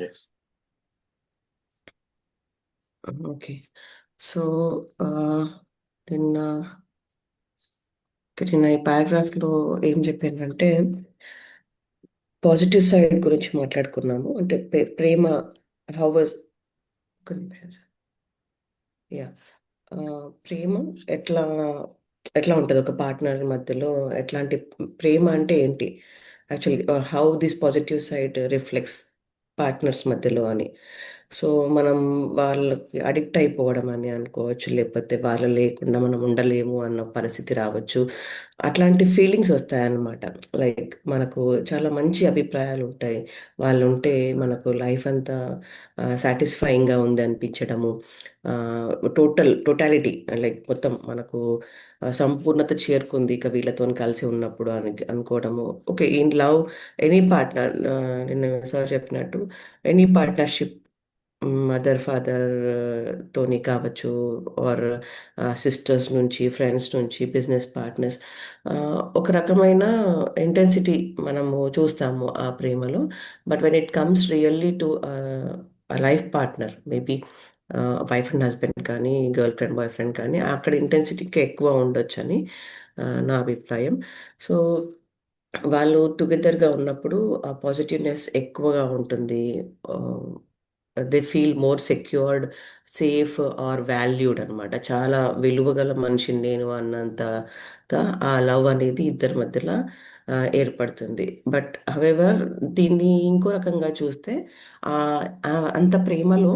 Yes. Okay. So నిన్న నిన్న ఈ పారాగ్రాఫ్లో ఏం చెప్పానంటే పాజిటివ్ సైడ్ గురించి మాట్లాడుకున్నాము. అంటే ప్రేమ హౌ వాజ్ యా ప్రేమ ఎట్లా ఎట్లా ఉంటుంది ఒక పార్ట్నర్ మధ్యలో, ఎట్లాంటి ప్రేమ అంటే ఏంటి actually, how this positive side reflects partners మధ్యలో అని. సో మనం వాళ్ళకి అడిక్ట్ అయిపోవడం అని అనుకోవచ్చు, లేకపోతే వాళ్ళు లేకుండా మనం ఉండలేము అన్న పరిస్థితి రావచ్చు. అట్లాంటి ఫీలింగ్స్ వస్తాయన్నమాట. లైక్ మనకు చాలా మంచి అభిప్రాయాలు ఉంటాయి, వాళ్ళు ఉంటే మనకు లైఫ్ అంతా సాటిస్ఫైయింగ్గా ఉంది అనిపించడము. టోటాలిటీ లైక్ మొత్తం మనకు సంపూర్ణత చేరుకుంది ఇక వీళ్ళతో కలిసి ఉన్నప్పుడు అని అనుకోవడము. Okay, in love any partner, నేను సార్ చెప్పినట్టు ఎనీ పార్ట్నర్షిప్, మదర్ ఫాదర్ తోని కావచ్చు, ఆర్ సిస్టర్స్ నుంచి, ఫ్రెండ్స్ నుంచి, బిజినెస్ పార్ట్నర్స్, ఒక రకమైన ఇంటెన్సిటీ మనము చూస్తాము ఆ ప్రేమలో. But when it comes really to life partner, maybe wife and husband కానీ, గర్ల్ ఫ్రెండ్ బాయ్ ఫ్రెండ్ కానీ, అక్కడ ఇంటెన్సిటీకి ఎక్కువ ఉండొచ్చు అని నా అభిప్రాయం. సో వాళ్ళు టుగెదర్గా ఉన్నప్పుడు ఆ పాజిటివ్నెస్ ఎక్కువగా ఉంటుంది. They feel more secured, safe or valued అనమాట. చాలా విలువగల మనిషిని నేను అన్నంతగా ఆ లవ్ అనేది ఇద్దరి మధ్యలో ఏర్పడుతుంది. బట్ హవెవర్ దీన్ని ఇంకో రకంగా చూస్తే ఆ అంత ప్రేమలో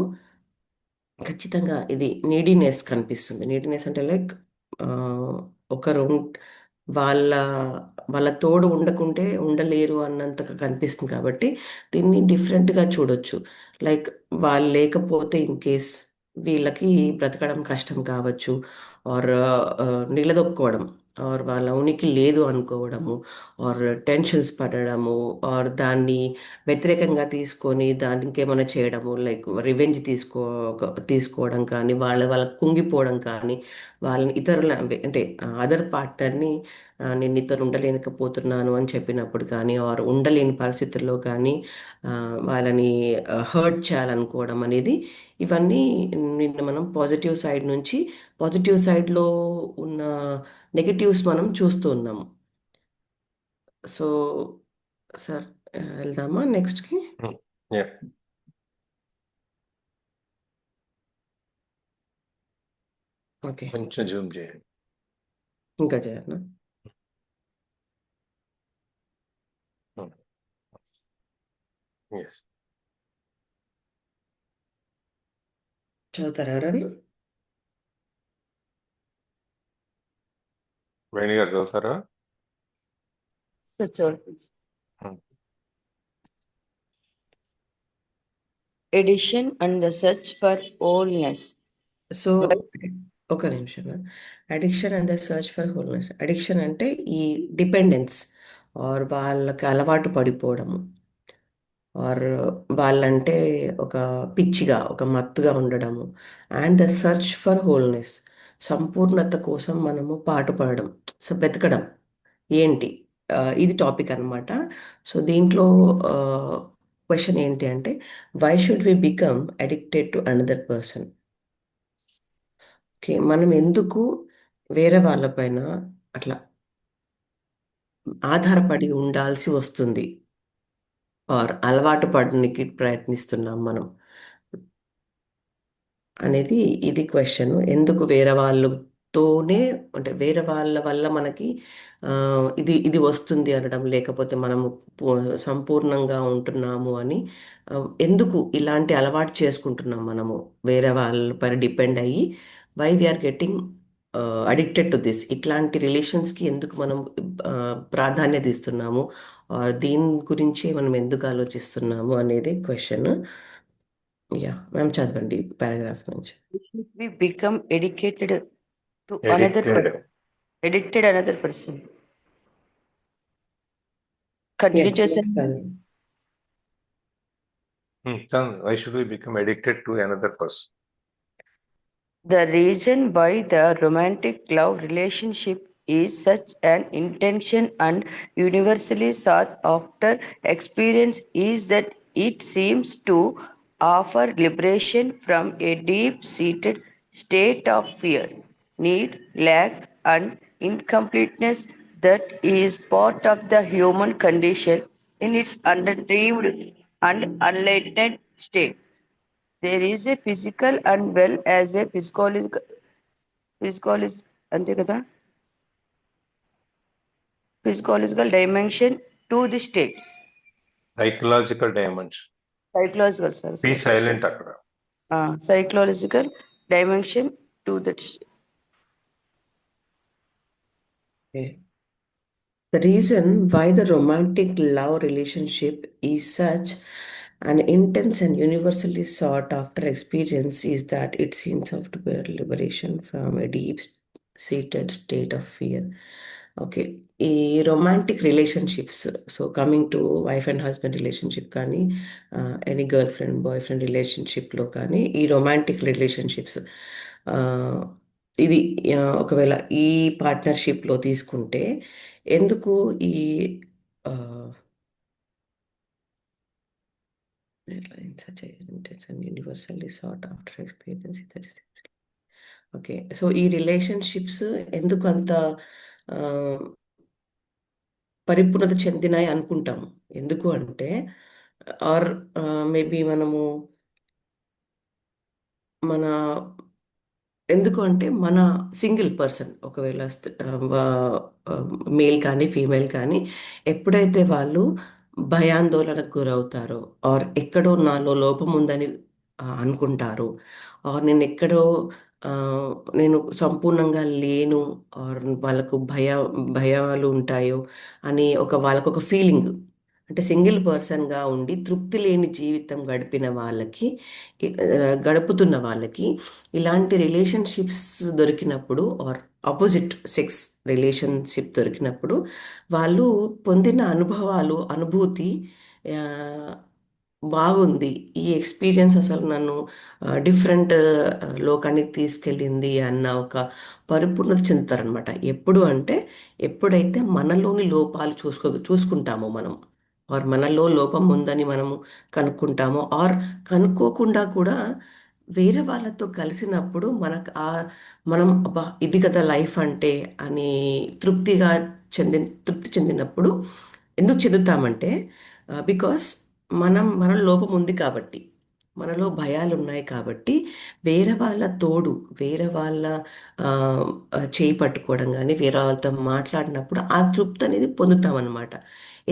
ఖచ్చితంగా ఇది నీడీనెస్ కనిపిస్తుంది. నీడీనెస్ అంటే లైక్ ఒకరు వాళ్ళ వాళ్ళ తోడు ఉండకుంటే ఉండలేరు అన్నంతగా కనిపిస్తుంది. కాబట్టి దీన్ని డిఫరెంట్గా చూడొచ్చు. లైక్ వాళ్ళు లేకపోతే ఇన్ కేస్ వీళ్ళకి బ్రతకడం కష్టం కావచ్చు, ఆర్ నిలదొక్కుకోవడం, ఆర్ వాళ్ళ ఉనికి లేదు అనుకోవడము, ఆర్ టెన్షన్స్ పడడము, ఆర్ దాన్ని వ్యతిరేకంగా తీసుకొని దానికి ఏమైనా చేయడము, లైక్ రివెంజ్ తీసుకోవడం కానీ, వాళ్ళకి కుంగిపోవడం కానీ, వాళ్ళని ఇతరుల అంటే అదర్ పార్ట్నర్ని నేను ఇతరు ఉండలేకపోతున్నాను అని చెప్పినప్పుడు కానీ, ఆర్ ఉండలేని పరిస్థితుల్లో కానీ వాళ్ళని హర్ట్ చేయాలనుకోవడం అనేది, ఇవన్నీ నిన్న మనం పాజిటివ్ సైడ్ నుంచి, పాజిటివ్ సైడ్లో ఉన్న నెగటివ్స్ మనం చూస్తూ ఉన్నాము. సో సార్ వెళ్దామా నెక్స్ట్కి? Yeah. ఓకే, కొంచెం జూమ్ చేయండి. ఇంకా చేయాలనా? ఎస్. చదువుతారా ఎవరన్నా? వేణి గారు చదువుతారా? Such addiction and the search for wholeness. So ఒక నిమిషం. Addiction and the search for wholeness. Addiction అంటే ఈ డిపెండెన్స్, ఆర్ వాళ్ళకి అలవాటు పడిపోవడము, ఆర్ వాళ్ళంటే ఒక పిచ్చిగా, ఒక మత్తుగా ఉండడము. And the search for wholeness, సంపూర్ణత కోసం మనము పాటుపడడం, సో వెతకడం ఏంటి, ఇది టాపిక్ అన్నమాట. సో దీంట్లో క్వశ్చన్ ఏంటి అంటే, why should we become addicted to another person? Okay, మనం ఎందుకు వేరే వాళ్ళపైన అట్లా ఆధారపడి ఉండాల్సి వస్తుంది, ఆర్ అలవాటు పడడానికి ప్రయత్నిస్తున్నాం మనం అనేది ఇది క్వశ్చన్. ఎందుకు వేరే వాళ్ళతోనే, అంటే వేరే వాళ్ళ వల్ల మనకి ఆ, ఇది ఇది వస్తుంది అనడం, లేకపోతే మనము సంపూర్ణంగా ఉంటున్నాము అని ఎందుకు ఇలాంటి అలవాటు చేసుకుంటున్నాం మనము, వేరే వాళ్ళపై డిపెండ్ అయ్యి, why we're getting addicted to this, ఇట్లాంటి రిలేషన్స్కి ఎందుకు మనం ప్రాధాన్యత ఇస్తున్నాము, దీని గురించి మనం ఎందుకు ఆలోచిస్తున్నాము అనేది క్వశ్చన్. యా మ్యామ్, చదవండి పారాగ్రాఫ్ నుంచి. Should we become educated to another Addicted. person? Addicted another person. Continue చేసాను. Why should we become addicted to another person? The reason why the romantic love relationship is such an intention and universally sought after experience is that it seems to offer liberation from a deep-seated state of fear, need, lack, and incompleteness that is part of the human condition in its underdreamed and unlighted state. There is a physical and well as a physical అంతే కదా physiological dimension to the state. Psychological dimension. Psychological, sir. Be silent అక్కడ. Psychological dimension to that state. Okay. The reason why the romantic love relationship is such an intense and universally sought after experience is that it seems to be a liberation from a deep-seated state of fear. Okay, ఈ romantic relationships, so coming to wife and husband relationship కానీ any girl friend bye friend రిలేషన్షిప్లో కానీ ఈ romantic relationships ఇది ఒకవేళ ఈ పార్ట్నర్షిప్లో తీసుకుంటే ఎందుకు ఈ universally sought after experience. Okay, so ఈ రిలేషన్షిప్స్ ఎందుకు అంత పరిపూర్ణత చెందినాయి అనుకుంటాము? ఎందుకు అంటే ఆర్ మేబీ మన ఎందుకు అంటే మన సింగిల్ పర్సన్ ఒకవేళ మేల్ కానీ ఫీమేల్ కానీ ఎప్పుడైతే వాళ్ళు భయాందోళనకు గురవుతారో ఆర్ ఎక్కడో నాలో లోపం ఉందని అనుకుంటారు, ఆర్ నేను సంపూర్ణంగా లేను, ఆర్ వాళ్ళకు భయాలు ఉంటాయో అని వాళ్ళకు ఒక ఫీలింగ్, అంటే సింగిల్ పర్సన్గా ఉండి తృప్తి లేని జీవితం గడుపుతున్న వాళ్ళకి ఇలాంటి రిలేషన్షిప్స్ దొరికినప్పుడు ఆర్ ఆపోజిట్ సెక్స్ రిలేషన్షిప్ దొరికినప్పుడు వాళ్ళు పొందిన అనుభూతి బాగుంది, ఈ ఎక్స్పీరియన్స్ అసలు నన్ను డిఫరెంట్ లోకానికి తీసుకెళ్ళింది అన్న ఒక పరిపూర్ణత చెందుతారనమాట. ఎప్పుడైతే మనలోని లోపాలు చూసుకుంటామో మనం, ఆర్ మనలో లోపం ఉందని మనము కనుక్కుంటామో, ఆర్ కనుక్కోకుండా కూడా వేరే వాళ్ళతో కలిసినప్పుడు మనం అబ్బా ఇది కదా లైఫ్ అంటే అని తృప్తి చెందినప్పుడు ఎందుకు చెందుతామంటే బికాస్ మన లోపం ఉంది కాబట్టి, మనలో భయాలు ఉన్నాయి కాబట్టి వేరే వాళ్ళ చేయి పట్టుకోవడం కానీ వేరే వాళ్ళతో మాట్లాడినప్పుడు ఆ తృప్తి అనేది పొందుతామన్నమాట.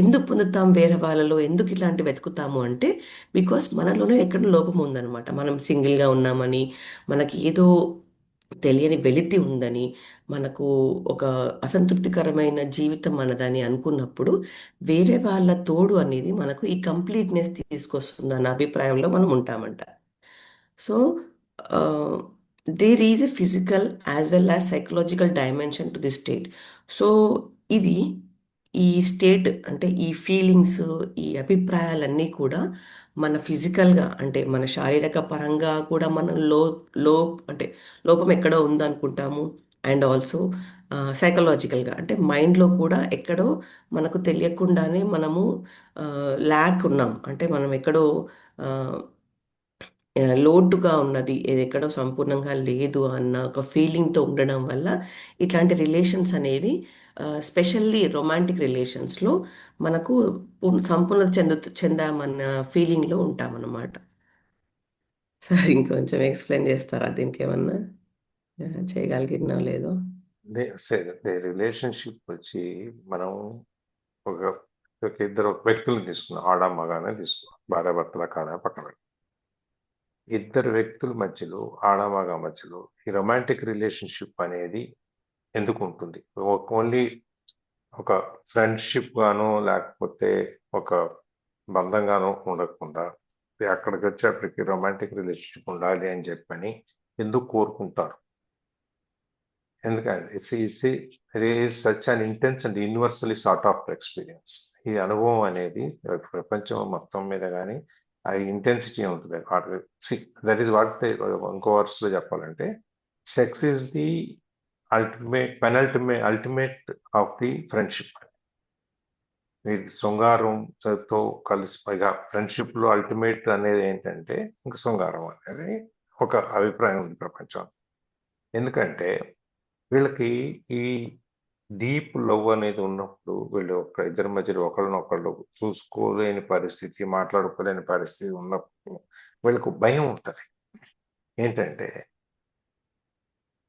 ఎందుకు పొందుతాం? వేరే వాళ్ళలో ఎందుకు ఇట్లాంటివి వెతుకుతాము అంటే బికాస్ మనలోనే ఎక్కడ లోపం ఉందన్నమాట. మనం సింగిల్గా ఉన్నామని, మనకి ఏదో తెలియని వెలితి ఉందని, మనకు ఒక అసంతృప్తికరమైన జీవితం మనదని అనుకున్నప్పుడు వేరే వాళ్ళ తోడు అనేది మనకు ఈ కంప్లీట్నెస్ తీసుకొస్తుంది అన్న అభిప్రాయంలో మనం ఉంటామంట. So there is a physical as well as psychological dimension to the state. So ఈ స్టేట్ అంటే ఈ ఫీలింగ్స్, ఈ అభిప్రాయాలన్నీ కూడా మన ఫిజికల్గా అంటే మన శారీరక పరంగా కూడా మనం అంటే లోపం ఎక్కడో ఉందనుకుంటాము. అండ్ ఆల్సో సైకలాజికల్గా అంటే మైండ్లో కూడా ఎక్కడో మనకు తెలియకుండానే మనము ల్యాక్ ఉన్నాం, అంటే మనం ఎక్కడో లోటుగా ఉన్నది, ఇది ఎక్కడో సంపూర్ణంగా లేదు అన్న ఒక ఫీలింగ్తో ఉండడం వల్ల ఇట్లాంటి రిలేషన్స్ అనేవి స్పెషల్లీ రొమాంటిక్ రిలేషన్స్లో మనకు సంపూర్ణత చెందామన్న ఫీలింగ్లో ఉంటామన్నమాట. సార్ ఇంకొంచెం ఎక్స్ప్లెయిన్ చేస్తారా? దీనికి ఏమన్నా చేయగలిగినా లేదో? రిలేషన్షిప్ వచ్చి మనం ఒక ఇద్దరు వ్యక్తులు తీసుకున్నాం, ఆడ మగానే తీసుకున్నాం, భార్యాభర్తల కాడ పక్కన. ఇద్దరు వ్యక్తుల మధ్యలో ఆడమగ మధ్యలో ఈ రొమాంటిక్ రిలేషన్షిప్ అనేది ఎందుకు ఉంటుంది? ఓన్లీ ఒక ఫ్రెండ్షిప్ గానో లేకపోతే ఒక బంధంగానో ఉండకుండా అక్కడికి వచ్చేప్పటికి రొమాంటిక్ రిలేషన్షిప్ ఉండాలి అని చెప్పని ఎందుకు కోరుకుంటారు? ఎందుకంటే such an intense and universally sort of experience. ఈ అనుభవం అనేది ప్రపంచం మొత్తం మీద కానీ ఆ ఇంటెన్సిటీ ఉంటుంది. దట్ ఈస్ వాట్ ఇంకో వర్డ్స్లో చెప్పాలంటే sex is the ultimate of the friendship. ఇది శృంగారంతో కలిసి పైగా ఫ్రెండ్షిప్ లో అల్టిమేట్ అనేది ఏంటంటే ఇంక శృంగారం అనేది ఒక అభిప్రాయం ఉంది ప్రపంచం. ఎందుకంటే వీళ్ళకి ఈ డీప్ లవ్ అనేది ఉన్నప్పుడు వీళ్ళు ఇద్దరి మధ్యలో ఒకళ్ళనొకళ్ళు చూసుకోలేని పరిస్థితి, మాట్లాడుకోలేని పరిస్థితి ఉన్నప్పుడు వీళ్ళకు భయం ఉంటది. ఏంటంటే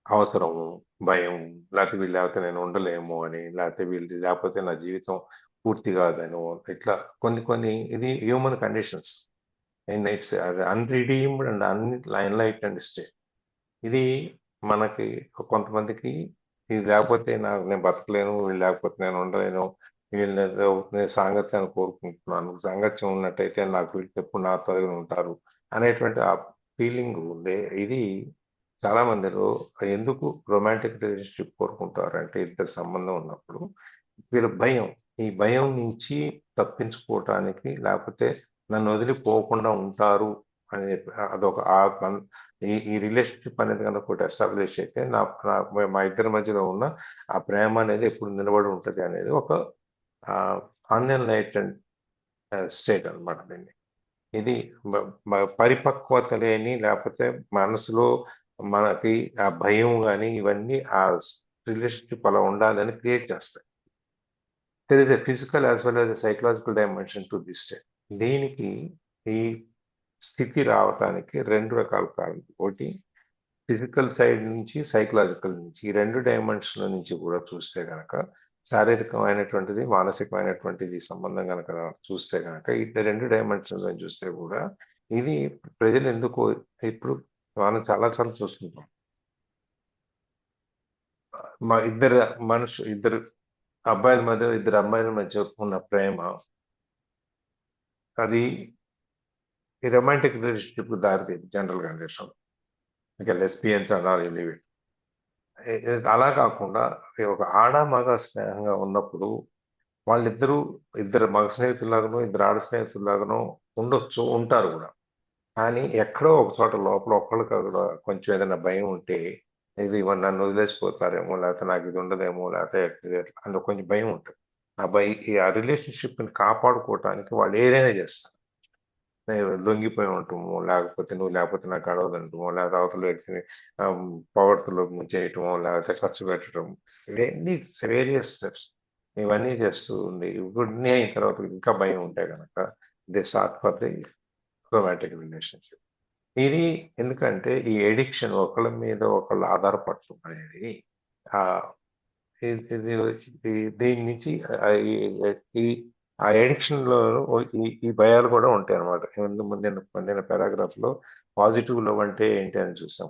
అవసరము, భయం, లేకపోతే వీళ్ళు లేకపోతే నేను ఉండలేము అని, లేకపోతే వీళ్ళు లేకపోతే నా జీవితం పూర్తి కాదనో, ఇట్లా కొన్ని ఇది human conditions. And it's unredeemed and unenlightened state. ఇది మనకి కొంతమందికి ఇది లేకపోతే నేను బతకలేను, వీళ్ళు లేకపోతే నేను ఉండలేను, వీళ్ళు నేను సాంగత్యాన్ని కోరుకుంటున్నాను, సాంగత్యం ఉన్నట్టయితే నాకు వీళ్ళు ఎప్పుడు నాతో ఉంటారు అనేటువంటి ఆ ఫీలింగ్ ఉండే ఇది చాలా మందిలో. ఎందుకు రొమాంటిక్ రిలేషన్షిప్ కోరుకుంటారు అంటే ఇద్దరు సంబంధం ఉన్నప్పుడు వీళ్ళ భయం, ఈ భయం నుంచి తప్పించుకోవటానికి, లేకపోతే నన్ను వదిలిపోకుండా ఉంటారు అని అదొక ఈ రిలేషన్షిప్ అనేది కనుక ఒకటి ఎస్టాబ్లిష్ అయితే మా ఇద్దరి మధ్యలో ఉన్న ఆ ప్రేమ అనేది ఎప్పుడు నిలబడి ఉంటుంది అనేది ఒక అన్ఎన్లైటెడ్ స్టేట్ అన్నమాట. దీన్ని ఇది పరిపక్వత లేని, లేకపోతే మనసులో మనకి ఆ భయం కానీ ఇవన్నీ ఆ రిలేషన్షిప్ అలా ఉండాలని క్రియేట్ చేస్తాయి. There is a physical as well as a psychological dimension to this state. దీనికి ఈ స్థితి రావటానికి రెండు రకాల కారణం. ఒకటి ఫిజికల్ సైడ్ నుంచి, సైకలాజికల్ నుంచి, ఈ రెండు డైమెన్షన్ల నుంచి కూడా చూస్తే గనక, శారీరకమైనటువంటిది, మానసికమైనటువంటిది సంబంధం కనుక చూస్తే గనక, ఈ రెండు డైమెన్షన్ల నుంచి చూస్తే కూడా ఇది ప్రజలు ఎందుకు ఇప్పుడు మనం చాలాసార్లు చూస్తుంటాం. మా ఇద్దరు అబ్బాయిల మధ్య, ఇద్దరు అమ్మాయిల మధ్య ఉన్న ప్రేమ అది ఈ రొమాంటిక్ రిలేషన్షిప్ దారితీది జనరల్ కండిషన్. ఇక లెస్బియన్స్ అన్నారు లీవ్ ఇట్. అలా కాకుండా ఒక ఆడ మగ స్నేహంగా ఉన్నప్పుడు ఇద్దరు మగ స్నేహితులాగానో, ఇద్దరు ఆడ స్నేహితులాగానో ఉంటారు కూడా. కానీ ఎక్కడో ఒక చోట లోపల ఒకళ్ళకి కూడా కొంచెం ఏదైనా భయం ఉంటే, ఇది నన్ను వదిలేసిపోతారేమో, లేకపోతే నాకు ఇది ఉండదేమో, లేకపోతే అందులో కొంచెం భయం ఉంటుంది. ఆ రిలేషన్షిప్ ని కాపాడుకోవటానికి వాళ్ళు ఏదైనా చేస్తారు. లొంగిపోయి ఉంటాము, లేకపోతే నువ్వు లేకపోతే నాకు అడవదంటమో, లేకపోతే అవతల వ్యక్తిని పొగడ్తలో చేయటమో, లేకపోతే ఖర్చు పెట్టడం, ఇవన్నీ వేరియస్ స్టెప్స్. ఇవన్నీ చేస్తూ ఉండి ఇవన్నీ అయిన తర్వాత ఇంకా భయం ఉంటే కనుక they start for the romantic relationship. ఇది ఎందుకంటే ఈ ఎడిక్షన్, ఒకళ్ళ మీద ఒకళ్ళు ఆధారపడటం అనేది దీని నుంచి ఆ ఎడిక్షన్ లో ఈ భయాలు కూడా ఉంటాయి అనమాట. ముందున్న పారాగ్రాఫ్ లో పాజిటివ్ లవ్ అంటే ఏంటి అని చూసాం.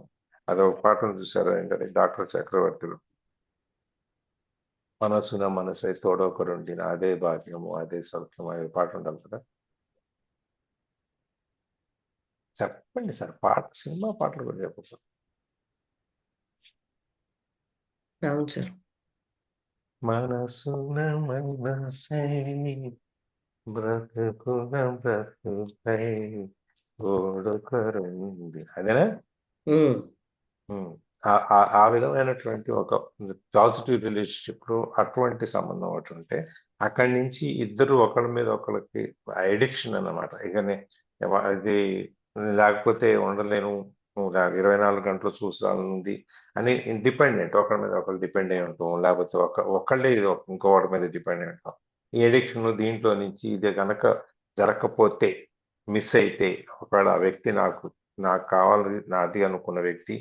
అదొక పాఠం చూసారు ఏంటంటే డాక్టర్ చక్రవర్తిలో, మనసున మనసై తోడొకరుండిన అదే భాగ్యము అదే సౌఖ్యము అనే పాట ఉండాలి కదా. చెప్పండి సార్, సినిమా పాటలు కూడా చెప్పచ్చు. అవును సార్. మనసున మనసై బ్రతుకున బ్రతుకై తోడొకరుండి, అదేనా? ఆ విధమైనటువంటి ఒక పాజిటివ్ రిలేషన్షిప్ లో అటువంటి సంబంధం ఒకటి ఉంటే అక్కడి నుంచి ఇద్దరు ఒకరి మీద ఒకరికి ఎడిక్షన్ అన్నమాట. ఇకనే ఇది లేకపోతే ఉండలేను, 24 గంటలు చూసానుంది అని డిపెండెంట్, ఒకరి మీద ఒకరు డిపెండ్ అయి ఉంటాం, లేకపోతే ఒకళ్ళే ఇంకోటి మీద డిపెండ్ అయి ఉంటాం. ఈ ఎడిక్షన్ దీంట్లో నుంచి ఇది కనుక జరగకపోతే, మిస్ అయితే, ఒకవేళ ఆ వ్యక్తి నాకు కావాలి, నాది అనుకున్న వ్యక్తి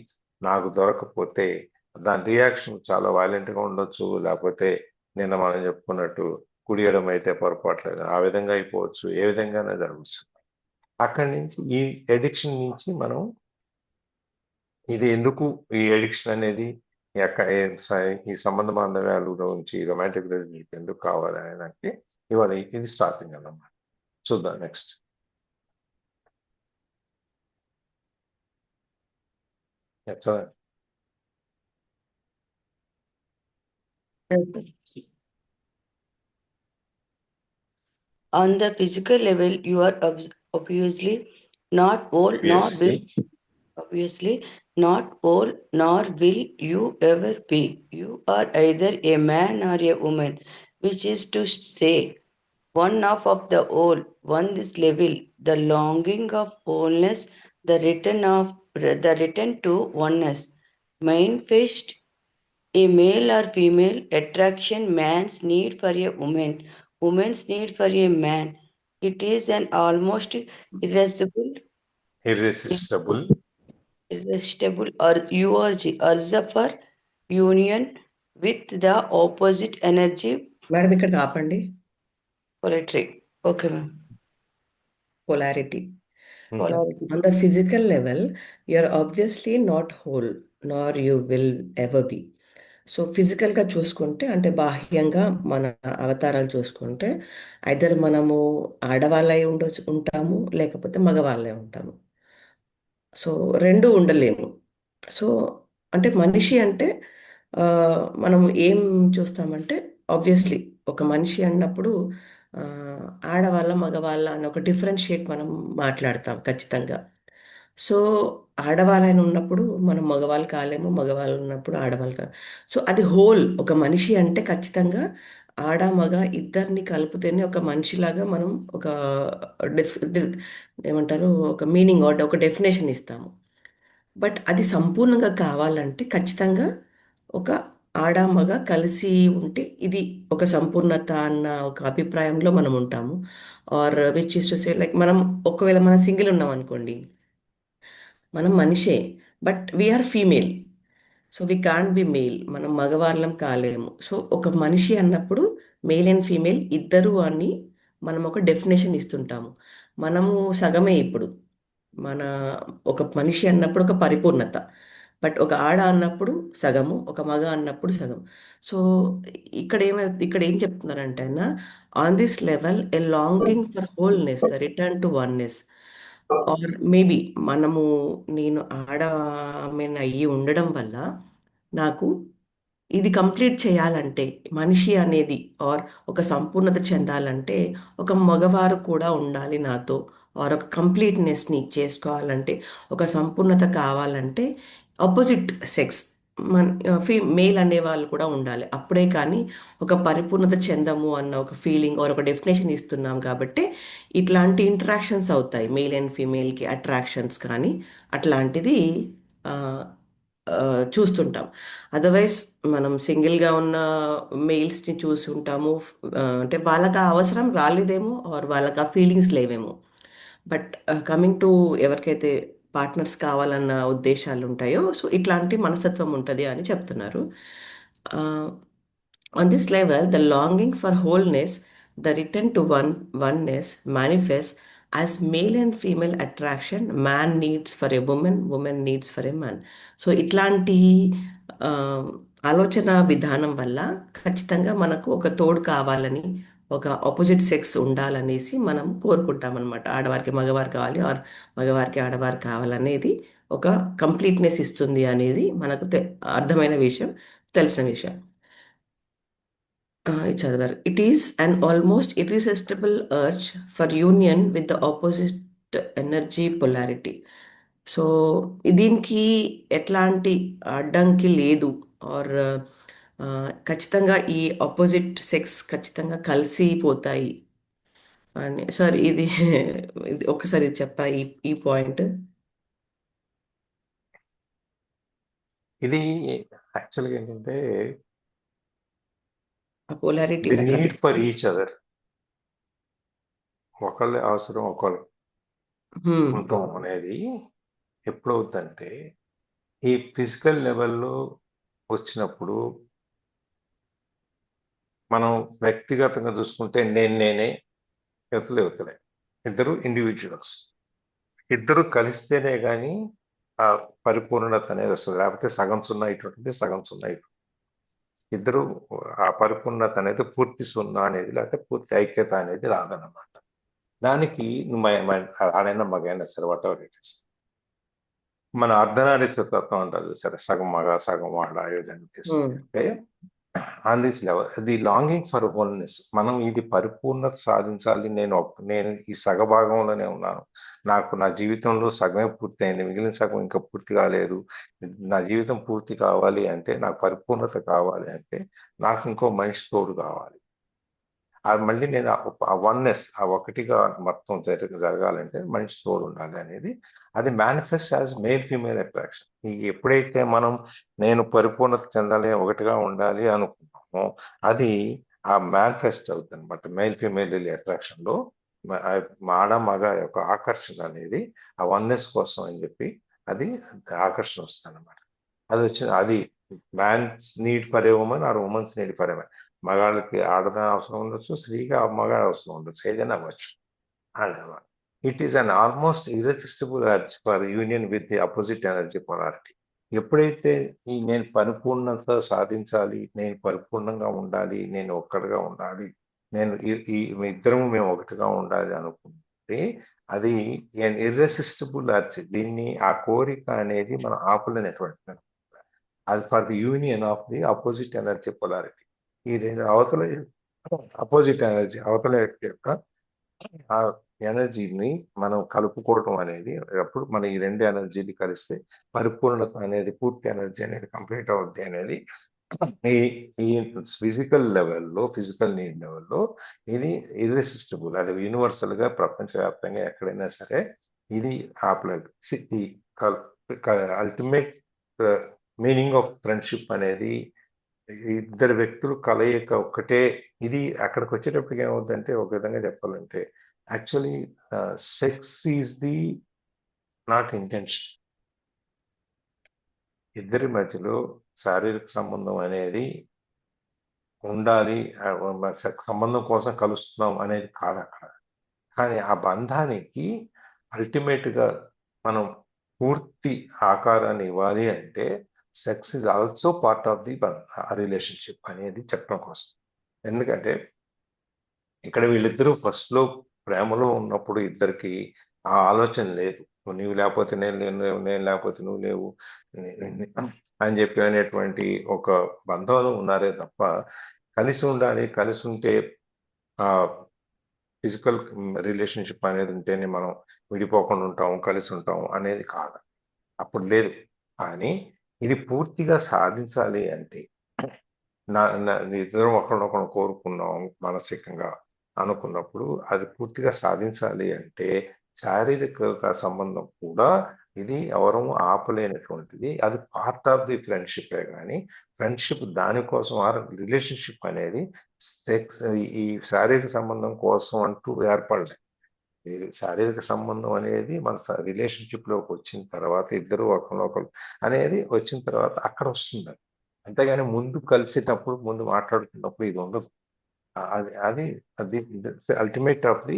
నాకు దొరకపోతే దాని రియాక్షన్ చాలా వైలెంట్ గా ఉండొచ్చు, లేకపోతే నిన్న మనం చెప్పుకున్నట్టు కుడియడం అయితే పొరపాట్లేదు, ఆ విధంగా అయిపోవచ్చు, ఏ విధంగానే జరగవచ్చు. అక్కడి నుంచి ఈ ఎడిక్షన్ నుంచి మనం ఇది ఎందుకు, ఈ ఎడిక్షన్ అనేది ఈ సంబంధ బాంధవ్యాల గురించి రొమాంటిక్ రిలేషన్షిప్ ఎందుకు కావాలి అనే దానికి ఇవాళ ఇది స్టార్టింగ్ అన్నమాట. చూద్దాం next. On the physical level, you are obviously not whole, nor will you ever be. You are either a man or a woman, which is to say, one half of the whole, one this level, the longing of wholeness, the return to oneness. Manifest a male or female attraction, man's need for a woman, woman's need for a man. It is an almost irresistible, irresistible irresistible urge for union with the opposite energy madam ఇక్కడ ఆపండి. polarity. Okay, ma'am. Polarity. Polarity. On the physical level, you're obviously not whole, nor you will ever be. So ఫిజికల్గా చూసుకుంటే అంటే బాహ్యంగా మన అవతారాలు చూసుకుంటే either మనము ఆడవాళ్ళై ఉంటాము లేకపోతే మగవాళ్ళై ఉంటాము. సో రెండు ఉండలేము. సో అంటే మనిషి అంటే మనం ఏం చూస్తామంటే ఆబ్వియస్లీ ఒక మనిషి అన్నప్పుడు ఆ, ఆడవాళ్ళ మగవాళ్ళ అని ఒక డిఫరెన్షియేట్ మనం మాట్లాడతాం ఖచ్చితంగా. సో ఆడవాళ్ళని ఉన్నప్పుడు మనం మగవాళ్ళు కాలేము, మగవాళ్ళు ఉన్నప్పుడు ఆడవాళ్ళు కాదు. సో అది హోల్ ఒక మనిషి అంటే ఖచ్చితంగా ఆడ మగ ఇద్దరిని కలిపితేనే ఒక మనిషిలాగా మనం ఒక ఏమంటారు ఒక మీనింగ్ ఒక డెఫినేషన్ ఇస్తాము. బట్ అది సంపూర్ణంగా కావాలంటే ఖచ్చితంగా ఒక ఆడ మగ కలిసి ఉంటే ఇది ఒక సంపూర్ణత అన్న ఒక అభిప్రాయంలో మనం ఉంటాము. Or which is to say like మనం ఒకవేళ మనం సింగిల్ ఉన్నాం అనుకోండి, మనం మనిషే but we're female. So we can't be male, మనం మగవాళ్ళం కాలేము. సో ఒక మనిషి అన్నప్పుడు మేల్ అండ్ ఫీమేల్ ఇద్దరు అని మనం ఒక డెఫినేషన్ ఇస్తుంటాము. మనము సగమే ఇప్పుడు మన ఒక మనిషి అన్నప్పుడు ఒక పరిపూర్ణత, బట్ ఒక ఆడ అన్నప్పుడు సగము, ఒక మగ అన్నప్పుడు సగం. సో ఇక్కడ ఏం చెప్తున్నారంటే ఆయన on this level a longing for wholeness, the return to oneness. Or maybe నేను ఆమెను అయ్యి ఉండడం వల్ల నాకు ఇది కంప్లీట్ చేయాలంటే మనిషి అనేది ఆర్ ఒక సంపూర్ణత చెందాలంటే ఒక మగవారు కూడా ఉండాలి నాతో, ఆర్ ఒక కంప్లీట్నెస్ని చేసుకోవాలంటే ఒక సంపూర్ణత కావాలంటే ఆపోజిట్ సెక్స్ మేల్ అనే వాళ్ళు కూడా ఉండాలి. అప్పుడే కానీ ఒక పరిపూర్ణత చెందము అన్న ఒక ఫీలింగ్ ఆర్ ఒక డెఫినేషన్ ఇస్తున్నాం కాబట్టి ఇట్లాంటి ఇంటరాక్షన్స్ అవుతాయి. మేల్ అండ్ ఫీమేల్కి అట్రాక్షన్స్ కానీ అట్లాంటిది ఆ, ఆ, చూస్తుంటాం. అదర్వైజ్ మనం సింగిల్గా ఉన్న మెయిల్స్ని చూసి ఉంటాము. అంటే వాళ్ళకి ఆ అవసరం రాలేదేమో ఆర్ వాళ్ళకి ఆ ఫీలింగ్స్ లేవేమో. బట్ కమింగ్ టు ఎవరికైతే పార్ట్నర్స్ కావాలన్న ఉద్దేశాలు ఉంటాయో సో ఇట్లాంటి మనస్తత్వం ఉంటుంది అని చెప్తున్నారు. On this level, the longing for wholeness, the return to oneness manifests as male and female attraction. Man needs for a woman, woman needs for a man. So ఇట్లాంటి ఆ, ఆలోచన విధానం వల్ల ఖచ్చితంగా మనకు ఒక తోడు కావాలని, ఒక ఆపోజిట్ సెక్స్ ఉండాలనేసి మనం కోరుకుంటాం అనమాట. ఆడవారికి మగవారు కావాలి ఆర్ మగవారికి ఆడవారు కావాలనేది ఒక కంప్లీట్నెస్ ఇస్తుంది అనేది మనకు అర్థమైన విషయం, తెలిసిన విషయం. చదివారు. It is an almost irresistible urge for union with the opposite energy polarity. So దీనికి ఎట్లాంటి అడ్డంకి లేదు ఆర్ ఖచ్చితంగా ఈ ఆపోజిట్ సెక్స్ ఖచ్చితంగా కలిసిపోతాయి అని. సార్ ఇది ఒకసారి చెప్పా ఈ పాయింట్. ఇది యాక్చువల్గా ఏంటంటే ఆ polarity the need for each other, ఒకళ్ళ అవసరం ఒకళ్ళు ఉండటం అనేది ఎప్పుడవుతుందంటే ఈ ఫిజికల్ లెవెల్లో వచ్చినప్పుడు మనం వ్యక్తిగతంగా చూసుకుంటే నేనే యువతలే ఇద్దరు ఇండివిజువల్స్, ఇద్దరు కలిస్తేనే కానీ ఆ పరిపూర్ణత అనేది వస్తుంది. లేకపోతే సగం సున్నా ఇటువంటి సగం సున్నా ఇటు, ఇద్దరు ఆ పరిపూర్ణత అనేది పూర్తి సున్నా అనేది లేకపోతే పూర్తి ఐక్యత అనేది రాదన్నమాట. దానికి ఆడైనా మగైనా సరే వాట్ ఎవర్ ఇట్ ఇస్, మన అర్ధనారీశ్వరత్వం అంటారు సరే, సగం మగ సగం ఆడ ఈ విధంగా తీసుకుంటే on this level the longing for wholeness, మనం ఇది పరిపూర్ణత సాధించాలి. నేను ఈ సగభాగంలోనే ఉన్నాను, నాకు నా జీవితంలో సగమే పూర్తి అయింది, మిగిలిన సగం ఇంకా పూర్తి కాలేదు. నా జీవితం పూర్తి కావాలి అంటే, నాకు పరిపూర్ణత కావాలి అంటే నాకు ఇంకో మనిషి తోడు కావాలి. మళ్ళీ నేను ఆ వన్నెస్, ఆ ఒకటిగా మొత్తం జరగాలంటే మనిషి తోడు ఉండాలి అనేది, అది manifest as male female attraction. ఎప్పుడైతే మనం నేను పరిపూర్ణత చెందాలి, ఒకటిగా ఉండాలి అనుకుంటామో, అది ఆ మేనిఫెస్ట్ అవుతుంది అనమాట. మేల్ ఫీమేల్ అట్రాక్షన్ లో ఆడ మగ యొక్క ఆకర్షణ అనేది ఆ వన్నెస్ కోసం అని చెప్పి అది ఆకర్షణ వస్తుంది అనమాట. అది వచ్చింది, అది man's need for a woman or woman's need for a man. మగాళ్ళకి ఆడదాని అవసరం ఉండొచ్చు, స్త్రీగా మగాళ్ళ అవసరం ఉండొచ్చు, ఏదైనా అవ్వచ్చు. It is an almost irresistible urge for union with the opposite energy polarity. ఎప్పుడైతే నేను పరిపూర్ణత సాధించాలి, నేను పరిపూర్ణంగా ఉండాలి, నేను ఒక్కడిగా ఉండాలి, నేను ఇద్దరము మేము ఒకటిగా ఉండాలి అనుకుంటే అది ఇర్రెసిస్టిబుల్ అర్జ్. దీన్ని ఆ కోరిక అనేది మనం ఆపలేనటువంటి అది for the union of the opposite energy polarity. ఈ రెండు అవతల అపోజిట్ ఎనర్జీ అవతల యొక్క ఆ ఎనర్జీని మనం కలుపుకోవడం అనేది, అప్పుడు మన ఈ రెండు ఎనర్జీలు కలిస్తే పరిపూర్ణత అనేది, పూర్తి ఎనర్జీ అనేది కంప్లీట్ అవుద్ది అనేది ఈ ఈ ఫిజికల్ లెవెల్లో, ఫిజికల్ నీడ్ లెవెల్లో ఇది ఇర్రెసిస్టిబుల్. అది యూనివర్సల్ గా ప్రపంచవ్యాప్తంగా ఎక్కడైనా సరే ఇది ఆపలేదు. ఈ అల్టిమేట్ మీనింగ్ ఆఫ్ ఫ్రెండ్షిప్ అనేది ఇద్దరు వ్యక్తులు కలయిక ఒక్కటే. ఇది అక్కడికి వచ్చేటప్పటికి ఏమవుతుందంటే, ఒక విధంగా చెప్పాలంటే actually sex is the not intention. ఇద్దరి మధ్యలో శారీరక సంబంధం అనేది ఉండాలి, సంబంధం కోసం కలుస్తున్నాం అనేది కాదు అక్కడ. కానీ ఆ బంధానికి అల్టిమేట్ గా మనం పూర్తి ఆకారాన్ని ఇవ్వాలి అంటే sex is also part of the relationship అనేది చెప్పడం కోసం. ఎందుకంటే ఇక్కడ వీళ్ళిద్దరూ ఫస్ట్ లో ప్రేమలో ఉన్నప్పుడు ఇద్దరికి ఆ ఆలోచన లేదు, నీవు లేకపోతే నేను లేవు, నేను లేకపోతే నువ్వు లేవు అని చెప్పి అనేటువంటి ఒక బంధంలో ఉన్నారే తప్ప కలిసి ఉండాలి, కలిసి ఉంటే ఆ ఫిజికల్ రిలేషన్షిప్ అనేది ఉంటేనే మనం విడిపోకుండా ఉంటాం, కలిసి ఉంటాం అనేది కాదు, అప్పుడు లేదు. కానీ ఇది పూర్తిగా సాధించాలి అంటే ఇద్దరం ఒకరినొకరు కోరుకున్నాం మానసికంగా అనుకున్నప్పుడు, అది పూర్తిగా సాధించాలి అంటే శారీరక సంబంధం కూడా ఇది ఎవరూ ఆపలేనటువంటిది. అది పార్ట్ ఆఫ్ ది ఫ్రెండ్షిపే. కానీ ఫ్రెండ్షిప్ దానికోసం రిలేషన్షిప్ అనేది సెక్స్ ఈ శారీరక సంబంధం కోసం అంటూ ఏర్పడలేదు. శారీరక సంబంధం అనేది మన రిలేషన్షిప్ లోకి వచ్చిన తర్వాత ఇద్దరు ఒకరినొకరు అనేది వచ్చిన తర్వాత అక్కడ వస్తుంది. అంతేగాని ముందు కలిసేటప్పుడు, ముందు మాట్లాడుతున్నప్పుడు ఇది ఉండదు. అది అది అది ultimate of the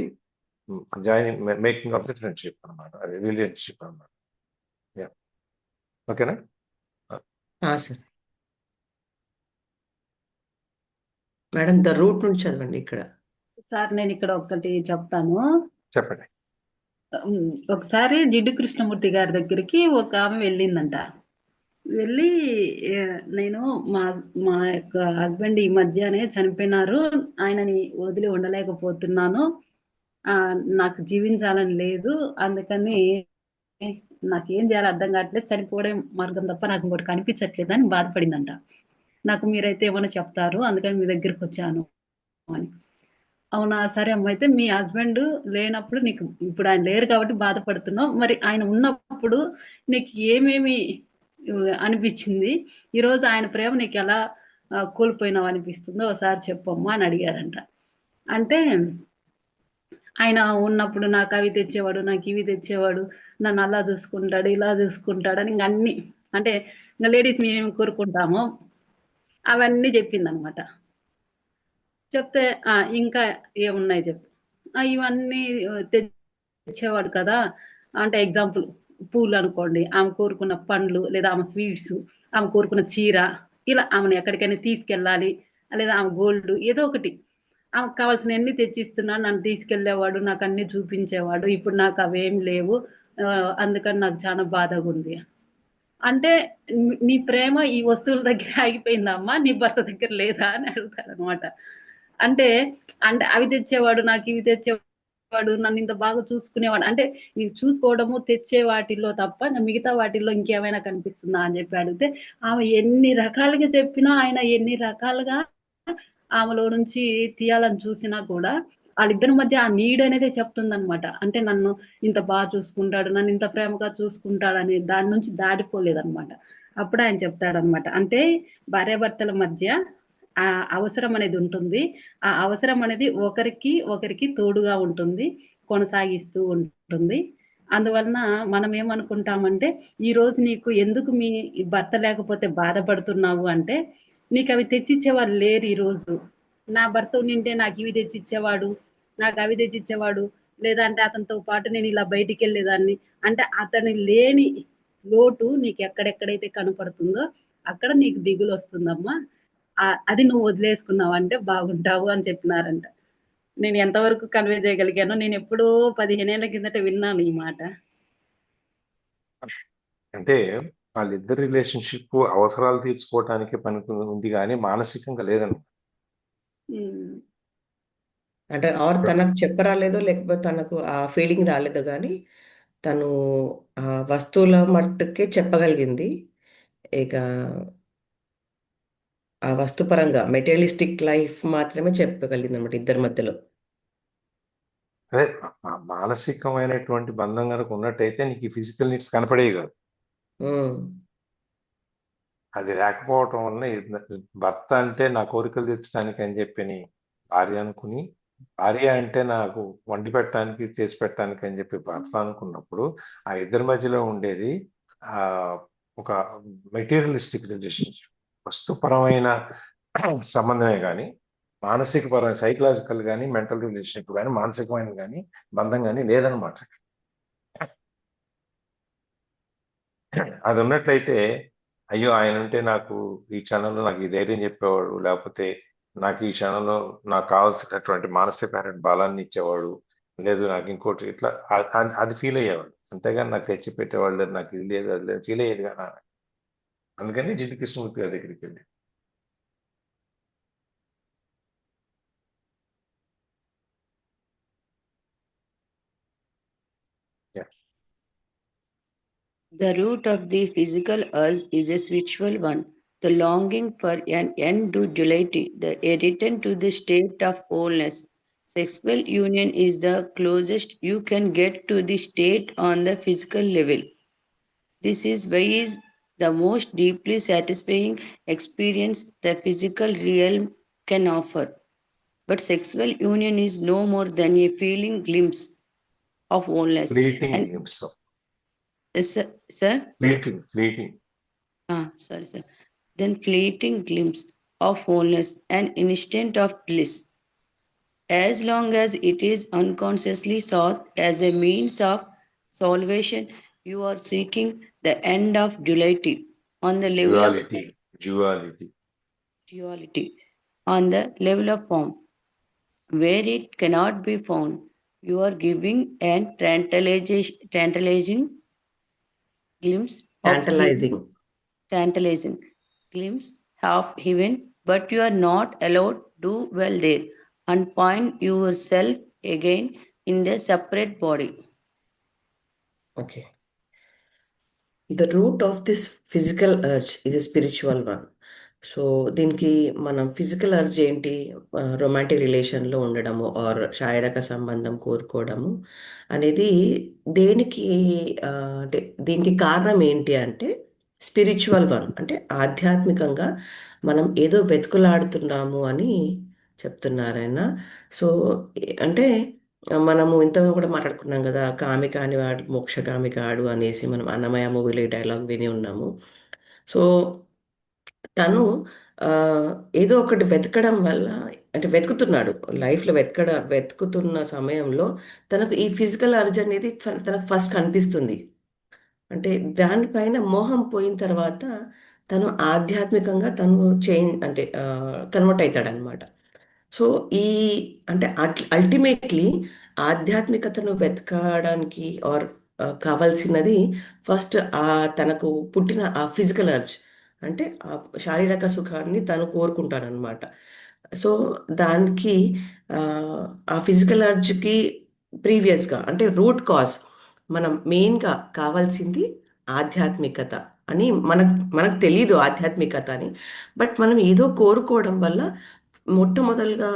joining, making of the friendship అనమాట, అది రిలేషన్షిప్ అనమాట. ఓకేనా సార్? మేడం ద రూట్ నుంచి చదవండి ఇక్కడ. సార్ నేను ఇక్కడ ఒకటి చెప్తాను. చెప్పండి. ఒకసారి జిడ్డు కృష్ణమూర్తి గారి దగ్గరికి ఒక ఆమె వెళ్ళిందంట. వెళ్ళి నేను మా మా యొక్క హస్బెండ్ ఈ మధ్యనే చనిపోయినారు, ఆయనని వదిలి ఉండలేకపోతున్నాను, నాకు జీవించాలని లేదు, అందుకని నాకేం చేయాలో అర్థం కావట్లేదు, చనిపోవడం మార్గం తప్ప నాకు ఇంకోటి కనిపించట్లేదు అని బాధపడిందంట. నాకు మీరైతే ఏమైనా చెప్తారు, అందుకని మీ దగ్గరికి వచ్చాను అని. అవునా, సరే అమ్మ, అయితే మీ హస్బెండ్ లేనప్పుడు నీకు, ఇప్పుడు ఆయన లేరు కాబట్టి బాధపడుతున్నావు, మరి ఆయన ఉన్నప్పుడు నీకు ఏమేమి అనిపించింది, ఈరోజు ఆయన ప్రేమ నీకు ఎలా కోల్పోయినావు అనిపిస్తుందో ఒకసారి చెప్పమ్మా అని అడిగారంట. అంటే ఆయన ఉన్నప్పుడు నాకు అవి తెచ్చేవాడు, నాకు ఇవి తెచ్చేవాడు, నన్ను అలా చూసుకుంటాడు, ఇలా చూసుకుంటాడని ఇంక అన్ని, అంటే ఇంకా లేడీస్ మేము కోరుకుంటామో అవన్నీ చెప్పింది అనమాట. చెప్తే ఇంకా ఏమున్నాయి చెప్పు, ఇవన్నీ తెచ్చేవాడు కదా, అంటే ఎగ్జాంపుల్ పూలు అనుకోండి, ఆమె కోరుకున్న పండ్లు లేదా ఆమె స్వీట్స్, ఆమె కోరుకున్న చీర, ఇలా ఆమెను ఎక్కడికైనా తీసుకెళ్ళాలి, లేదా ఆమె గోల్డ్ ఏదో ఒకటి ఆమెకు కావాల్సిన అన్ని తెచ్చిస్తున్నాడు, నన్ను తీసుకెళ్లేవాడు, నాకు అన్ని చూపించేవాడు, ఇప్పుడు నాకు అవేం లేవు, అందుకని నాకు చాలా బాధగా ఉంది. అంటే నీ ప్రేమ ఈ వస్తువుల దగ్గర ఆగిపోయిందమ్మా, నీ భర్త దగ్గర లేదా అని అడుగుతారు అనమాట. అంటే అంటే అవి తెచ్చేవాడు, నాకు ఇవి తెచ్చేవాడు, నన్ను ఇంత బాగా చూసుకునేవాడు, అంటే ఇవి చూసుకోవడము తెచ్చే వాటిల్లో తప్ప మిగతా వాటిల్లో ఇంకేమైనా కనిపిస్తుందా అని చెప్పి అడిగితే, ఆమె ఎన్ని రకాలుగా చెప్పినా ఆయన ఎన్ని రకాలుగా ఆమెలో నుంచి తీయాలని చూసినా కూడా వాళ్ళిద్దరి మధ్య ఆ నీడ్ అనేది చెప్తుందనమాట. అంటే నన్ను ఇంత బాగా చూసుకుంటాడు, నన్ను ఇంత ప్రేమగా చూసుకుంటాడు అనే దాని నుంచి దాటిపోలేదనమాట. అప్పుడు ఆయన చెప్తాడనమాట. అంటే భార్యాభర్తల మధ్య ఆ అవసరం అనేది ఉంటుంది. ఆ అవసరం అనేది ఒకరికి తోడుగా ఉంటుంది, కొనసాగిస్తూ ఉంటుంది. అందువలన మనం ఏమనుకుంటామంటే, ఈరోజు నీకు ఎందుకు మీ భర్త లేకపోతే బాధపడుతున్నావు అంటే, నీకవి తెచ్చిచ్చేవాళ్ళు లేరు ఈరోజు. నా భర్త ఉండింటే నాకివి తెచ్చిచ్చేవాడు, నాకవి తెచ్చిచ్చేవాడు. లేదంటే అతనితో పాటు నేనిలా బయటికెళ్ళేదాన్ని. అంటే అతను లేని లోటు నీకెక్కడెక్కడైతే కనపడుతుందో, అక్కడ నీకు దిగులొస్తుందమ్మా. అది నువ్వు వదిలేసుకున్నావంటే బాగుంటావు అని చెప్పినారంట. నేను ఎంతవరకు కన్వే చేయగలిగానో, నేనెప్పుడో 15 ఏళ్ల కిందట విన్నాను ఈ మాట. అంటే వాళ్ళిద్దరి రిలేషన్షిప్ అవసరాలు తీర్చుకోవటానికి పనికి ఉంది కానీ మానసికంగా లేదన్నమాట. హ్మ్. అంటే తనకు చెప్పరాలేదో లేకపోతే తనకు ఆ ఫీలింగ్ రాలేదో కానీ తను ఆ వస్తువుల మట్టుకే చెప్పగలిగింది. ఇక ఆ వస్తుపరంగా మెటీరియలిస్టిక్ లైఫ్ మాత్రమే చెప్పగలిగింది అనమాట ఇద్దరి మధ్యలో. అదే మానసికమైనటువంటి బంధం కనుక ఉన్నట్టయితే నీకు ఈ ఫిజికల్ నీడ్స్ కనపడేవి కాదు. ఉమ్, అది లేకపోవటం వల్ల భర్త అంటే నా కోరికలు తీర్చడానికి అని చెప్పి భార్య అనుకుని, భార్య అంటే నాకు వండి పెట్టడానికి చేసి పెట్టడానికి అని చెప్పి భర్త అనుకున్నప్పుడు ఆ ఇద్దరి మధ్యలో ఉండేది ఆ ఒక మెటీరియలిస్టిక్ రిలేషన్షిప్, వస్తుపరమైన సంబంధమే కానీ మానసిక పరమైన సైకలాజికల్ కానీ మెంటల్ రిలేషన్షిప్ కానీ మానసికమైన కానీ బంధం కానీ లేదనమాట. అది ఉన్నట్లయితే అయ్యో ఆయన ఉంటే నాకు ఈ క్షణంలో నాకు ఈ ధైర్యం చెప్పేవాడు, లేకపోతే నాకు ఈ క్షణంలో నాకు కావాల్సినటువంటి మానసికమైన బలాన్ని ఇచ్చేవాడు, లేదు నాకు ఇంకోటి ఇట్లా అది ఫీల్ అయ్యేవాడు. అంతేగాని నాకు తెచ్చి పెట్టేవాళ్ళు లేదు, నాకు ఇది లేదు అది లేదు ఫీల్ అయ్యేది కదా. అందుకని జిడ్డు కృష్ణమూర్తి గారి దగ్గరికి వెళ్ళి The root of the physical urge is a spiritual one. The longing for an end to duality, a return to the state of wholeness. Sexual union is the closest you can get to the state on the physical level. This is why is the most deeply satisfying experience the physical realm can offer. But sexual union is no more than a feeling glimpse of wholeness. Fleeting And glimpse, sir, fleeting sorry, sir. Then fleeting glimpse of wholeness, an instant of bliss. As long as it is unconsciously sought as a means of salvation, you are seeking the end of duality on the level of duality duality on the level of form, where it cannot be found. You are giving an tantalizing glimpse of టాంటలైజింగ్. tantalizing glimpse of heaven, but you are not allowed to dwell there and find yourself again in the separate body. Okay. The root of this physical urge is a spiritual one. So దీనికి మనం physical urge ఏంటి, romantic రిలేషన్లో ఉండడము are శారీరక సంబంధం కోరుకోవడము అనేది దేనికి అంటే దీనికి కారణం ఏంటి అంటే స్పిరిచువల్ వన్, అంటే ఆధ్యాత్మికంగా మనం ఏదో వెతుకులాడుతున్నాము అని చెప్తున్నారు ఆయన. సో అంటే మనము ఇంతకు కూడా మాట్లాడుకున్నాం కదా, కామి కాని వాడు మోక్షగామి కాడు అనేసి మనం అన్నమయ్య మూవీలో ఈ డైలాగ్ విని ఉన్నాము. సో తను ఆ, ఏదో ఒకటి వెతకడం వల్ల, అంటే వెతుకుతున్నాడు లైఫ్లో, వెతుకుతున్న సమయంలో తనకు ఈ ఫిజికల్ అర్జ్ అనేది తనకు ఫస్ట్ కనిపిస్తుంది. అంటే దానిపైన మోహం పోయిన తర్వాత తను ఆధ్యాత్మికంగా తను అంటే కన్వర్ట్ అవుతాడనమాట. సో ఈ అంటే అల్టిమేట్లీ ఆధ్యాత్మికతను వెతకడానికి ఆర్ కావాల్సినది ఫస్ట్ తనకు పుట్టిన ఆ ఫిజికల్ అర్జ్, అంటే ఆ శారీరక సుఖాన్ని తను కోరుకుంటాడనమాట. సో దానికి ఆ, ఆ ఫిజికల్ అర్జ్కి ప్రీవియస్గా అంటే రూట్ కాజ్ మనం మెయిన్గా కావాల్సింది ఆధ్యాత్మికత అని మనకు తెలీదు ఆధ్యాత్మికత అని. బట్ మనం ఏదో కోరుకోవడం వల్ల మొట్టమొదలుగా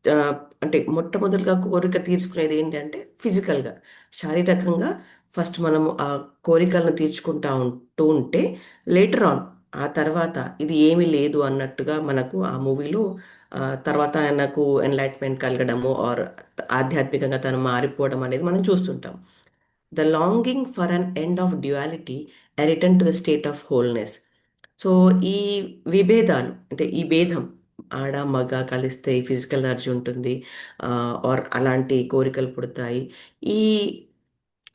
ఆహ్, అంటే మొట్టమొదలుగా కోరిక తీర్చుకునేది ఏంటంటే ఫిజికల్‌గా, శారీరకంగా ఫస్ట్ మనము ఆ కోరికలను తీర్చుకుంటా ఉంటూ ఉంటే లేటర్ ఆన్ ఆ తర్వాత ఇది ఏమీ లేదు అన్నట్టుగా మనకు ఆ మూవీలో తర్వాత ఆయనకు ఎన్‌లైట్‌మెంట్ కలగడము ఆర్ ఆధ్యాత్మికంగా తను మారిపోవడం అనేది మనం చూస్తుంటాం. The longing for an end of duality, a return to the state of wholeness. So, ఈ విభేదాలు అంటే ఈ భేదం ఆడ, మగ కలిస్తే ఈ ఫిజికల్ అర్జ్ ఉంటుంది. ఆర్ అలాంటి కోరికలు పుడతాయి. ఈ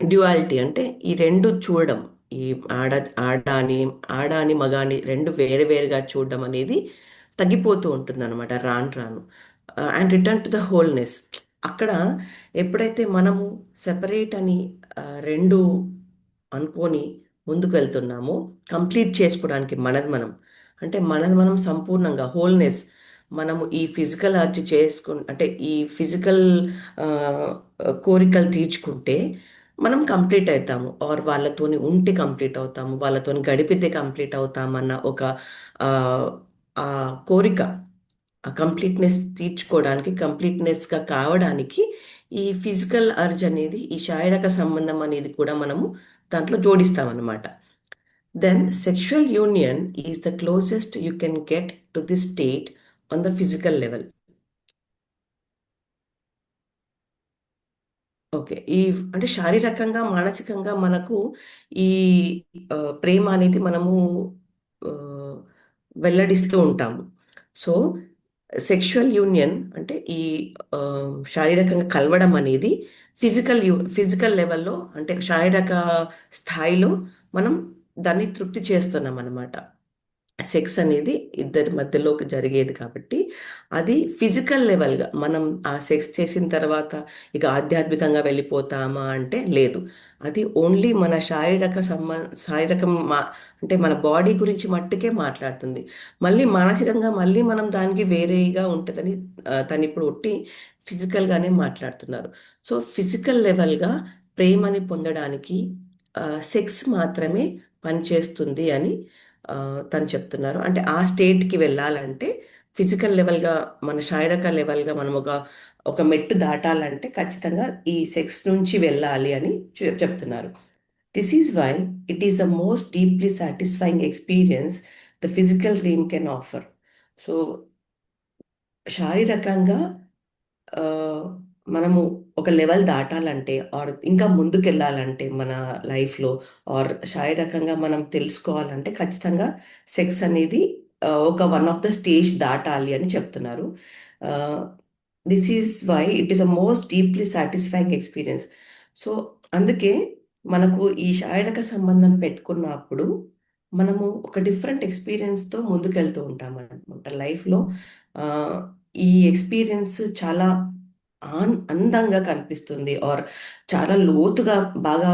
డ్యుయాలిటీ అంటే ఈ 2 చూడడం. ఈ ఆడ ఆడ అని, ఆడ అని, మగ అని 2 వేరు వేరుగా చూడడం అనేది తగ్గిపోతూ ఉంటుందనమాట రాను రాను. And return to the wholeness. అక్కడ ఎప్పుడైతే మనము సెపరేట్ అని 2 అనుకోని ముందుకు వెళ్తున్నామో కంప్లీట్ చేసుకోవడానికి మనది మనం. అంటే మనది మనం సంపూర్ణంగా హోల్‌నెస్ మనము ఈ ఫిజికల్ అర్జ్ అంటే ఈ ఫిజికల్ ఆహ్, కోరికలు తీర్చుకుంటే మనం కంప్లీట్ అయితాము. ఆర్ వాళ్ళతోని ఉంటే కంప్లీట్ అవుతాము. వాళ్ళతోని గడిపితే కంప్లీట్ అవుతామన్న ఒక ఆహ్, ఆ కోరిక, ఆ కంప్లీట్‌నెస్ తీర్చుకోవడానికి, కంప్లీట్‌నెస్‌గా కావడానికి ఈ ఫిజికల్ అర్జ్ అనేది, ఈ శారీరక సంబంధం అనేది కూడా మనము దాంట్లో జోడిస్తామనమాట. Then sexual union is the closest you can get to this state on the physical level. Okay. అంటే శారీరకంగా, మానసికంగా మనకు ఈ ప్రేమ అనేది మనము ఆహ్, వెల్లడిస్తూ ఉంటాము. సో, సెక్షువల్ యూనియన్ అంటే ఈ శారీరకంగా కలవడం అనేది ఫిజికల్ లెవెల్‌లో అంటే శారీరక స్థాయిలో మనం దాన్ని తృప్తి చేస్తున్నామనమాట. సెక్స్ అనేది ఇద్దరి మధ్యలోకి జరిగేది కాబట్టి, అది ఫిజికల్ లెవెల్‌గా మనం ఆ సెక్స్ చేసిన తర్వాత ఇక ఆధ్యాత్మికంగా వెళ్ళిపోతామా అంటే లేదు. అది ఓన్లీ మన శారీరకం అంటే మన బాడీ గురించి మట్టుకే మాట్లాడుతుంది. మళ్ళీ మానసికంగా మళ్ళీ మనం దానికి వేరేగా ఉంటదని తనిప్పుడు ఒట్టి ఫిజికల్‌గానే మాట్లాడుతున్నారు. సో, ఫిజికల్ లెవెల్‌గా ప్రేమని పొందడానికి సెక్స్ మాత్రమే పనిచేస్తుంది అని తను చెప్తున్నారు. అంటే ఆ స్టేట్‌కి వెళ్ళాలంటే ఫిజికల్ లెవెల్‌గా మన శారీరక లెవెల్‌గా మనం ఒక మెట్టు దాటాలంటే ఖచ్చితంగా ఈ సెక్స్ నుంచి వెళ్ళాలి అని చెప్తున్నారు. This is why it is the most deeply satisfying experience the physical realm can offer. So, శారీరకంగా ఆహ్, మనము ఒక లెవెల్ దాటాలంటే ఆర్ ఇంకా ముందుకెళ్ళాలంటే మన లైఫ్‌లో ఆర్ శారీరకంగా మనం తెలుసుకోవాలంటే ఖచ్చితంగా సెక్స్ అనేది ఒక వన్ ఆఫ్ ద స్టేజ్ దాటాలి అని చెప్తున్నారు. Ah, this is why it is the most deeply satisfying experience. So, అందుకే మనకు ఈ శారీరక సంబంధం పెట్టుకున్నప్పుడు మనము ఒక డిఫరెంట్ ఎక్స్‌పీరియన్స్‌తో ముందుకెళ్తూ ఉంటామనమాట లైఫ్‌లో. ఆహ్, ఈ ఎక్స్‌పీరియన్స్ చాలా అందంగా కనిపిస్తుంది. ఆర్ చాలా లోతుగా బాగా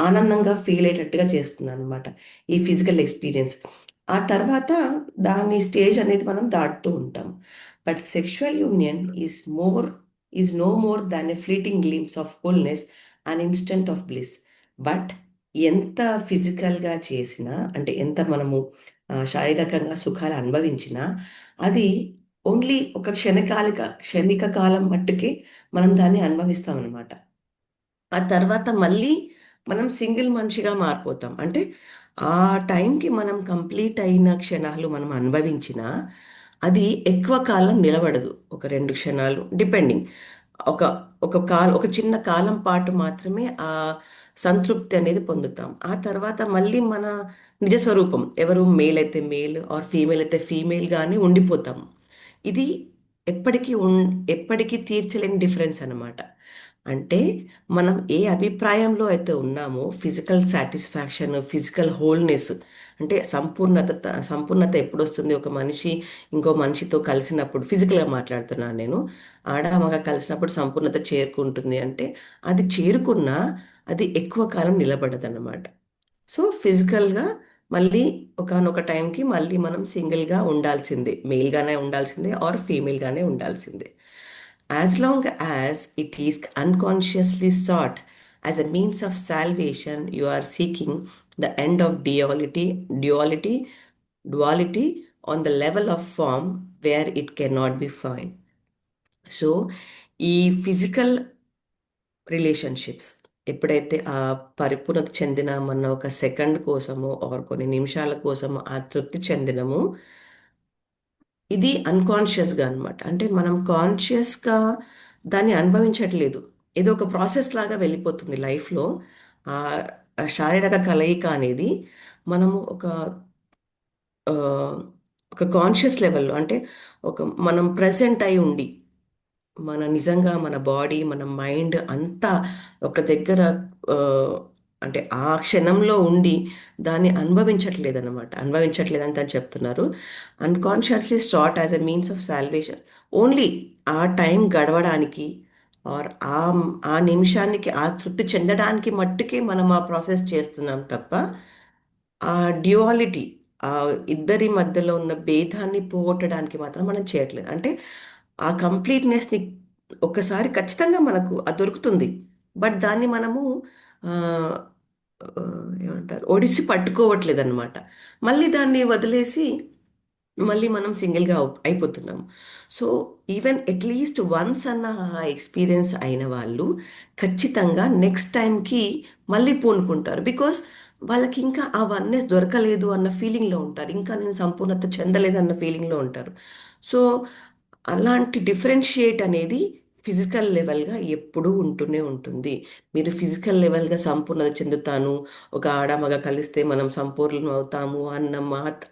ఆనందంగా ఫీల్ అయ్యేటట్టుగా చేస్తుందనమాట ఈ ఫిజికల్ ఎక్స్‌పీరియన్స్. ఆ తర్వాత దాని స్టేజ్ అనేది మనం దాటుతూ ఉంటాం. But sexual union is no more than a fleeting glimpse of wholeness, an instant of bliss. బట్ ఎంత ఫిజికల్‌గా చేసినా అంటే ఎంత మనము శారీరకంగా సుఖాలు అనుభవించినా అది ఓన్లీ ఒక క్షణిక కాలం మట్టుకే మనం దాన్ని అనుభవిస్తామనమాట. ఆ తర్వాత మళ్ళీ మనం సింగిల్ మనిషిగా మారిపోతాం. అంటే ఆ టైంకి మనం కంప్లీట్ అయిన క్షణాలు మనం అనుభవించినా, అది ఎక్కువ కాలం నిలబడదు. ఒక 2 క్షణాలు డిపెండింగ్. ఒక ఒక చిన్న కాలం పాటు మాత్రమే ఆ సంతృప్తి అనేది పొందుతాం. ఆ తర్వాత మళ్ళీ మన నిజ స్వరూపం ఎవరు మేల్ అయితే మేల్ ఆర్ ఫీమేల్ అయితే ఫీమేల్‌గానే ఉండిపోతాం. ఇది ఎప్పటికి ఎప్పటికీ తీర్చలేని డిఫరెన్స్ అనమాట. అంటే మనం ఏ అభిప్రాయంలో అయితే ఉన్నామో ఫిజికల్ సాటిస్ఫాక్షన్, ఫిజికల్ హోల్‌నెస్ అంటే సంపూర్ణత ఎప్పుడొస్తుంది? ఒక మనిషి ఇంకో మనిషితో కలిసినప్పుడు ఫిజికల్‌గా మాట్లాడుతున్నాను నేను. ఆడ, మగ కలిసినప్పుడు సంపూర్ణత చేరుకుంటుంది అంటే అది చేరుకున్నా అది ఎక్కువ కాలం నిలబడదనమాట. సో, ఫిజికల్‌గా మళ్ళీ ఒకానొక టైంకి మళ్ళీ మనం సింగిల్‌గా ఉండాల్సిందే. మేల్‌గానే ఉండాల్సిందే ఆర్ ఫీమేల్‌గానే ఉండాల్సిందే. As long as it is unconsciously sought as a means of salvation, you are seeking the end of duality on the level of form where it can not be fine. So ఈ physical relationships ఎప్పుడైతే ఆ పరిపూర్ణత చెందినామన్న ఒక second కోసమో are కొన్ని నిమిషాల కోసమో ఆ తృప్తి చెందినము, ఇది అన్కాన్షియస్గా అనమాట. అంటే మనం కాన్షియస్గా దాన్ని అనుభవించట్లేదు, ఏదో ఒక ప్రాసెస్ లాగా వెళ్ళిపోతుంది లైఫ్లో. ఆ ఆ శారీరక కలయిక అనేది మనము ఆ, ఒక కాన్షియస్ లెవెల్లో, అంటే మనం ప్రజెంట్ అయి ఉండి నిజంగా మన బాడీ మన మైండ్ అంతా ఒక దగ్గర, ఆ, అంటే ఆ క్షణంలో ఉండి దాన్ని అనుభవించట్లేదని తను చెప్తున్నారు. Unconsciously start as a means of salvation. Only ఆ టైం గడవడానికి ఆర్ ఆ నిమిషానికి ఆ తృప్తి చెందడానికి మట్టుకే మనం ఆ ప్రాసెస్ చేస్తున్నాం తప్ప ఆ డ్యువాలిటీ, ఆ ఇద్దరి మధ్యలో ఉన్న భేదాన్ని పోగొట్టడానికి మాత్రం మనం చేయట్లేదు. అంటే ఆ కంప్లీట్నెస్ని ఒక్కసారి ఖచ్చితంగా మనకు అది దొరుకుతుంది, బట్ దాన్ని మనము ఆ, ఆ, ఏమంటారు, ఒడిసి పట్టుకోవట్లేదు అనమాట. మళ్ళీ దాన్ని వదిలేసి మళ్ళీ మనం సింగిల్గా అయిపోతున్నాము. సో ఈవెన్ అట్లీస్ట్ వన్స్ అన్న ఆ ఎక్స్పీరియన్స్ అయిన వాళ్ళు ఖచ్చితంగా నెక్స్ట్ టైంకి మళ్ళీ పూనుకుంటారు. బికాస్ వాళ్ళకి ఇంకా ఆ వన్నెస్ దొరకలేదు అన్న ఫీలింగ్లో ఉంటారు, ఇంకా నేను సంపూర్ణత చెందలేదు అన్న ఫీలింగ్లో ఉంటారు. సో అలాంటి డిఫరెన్షియేట్ అనేది ఫిజికల్ లెవెల్గా ఎప్పుడూ ఉంటూనే ఉంటుంది. మీరు ఫిజికల్ లెవెల్గా సంపూర్ణత చెందుతాను, ఒక ఆడ మగ కలిస్తే మనం సంపూర్ణం అవుతాము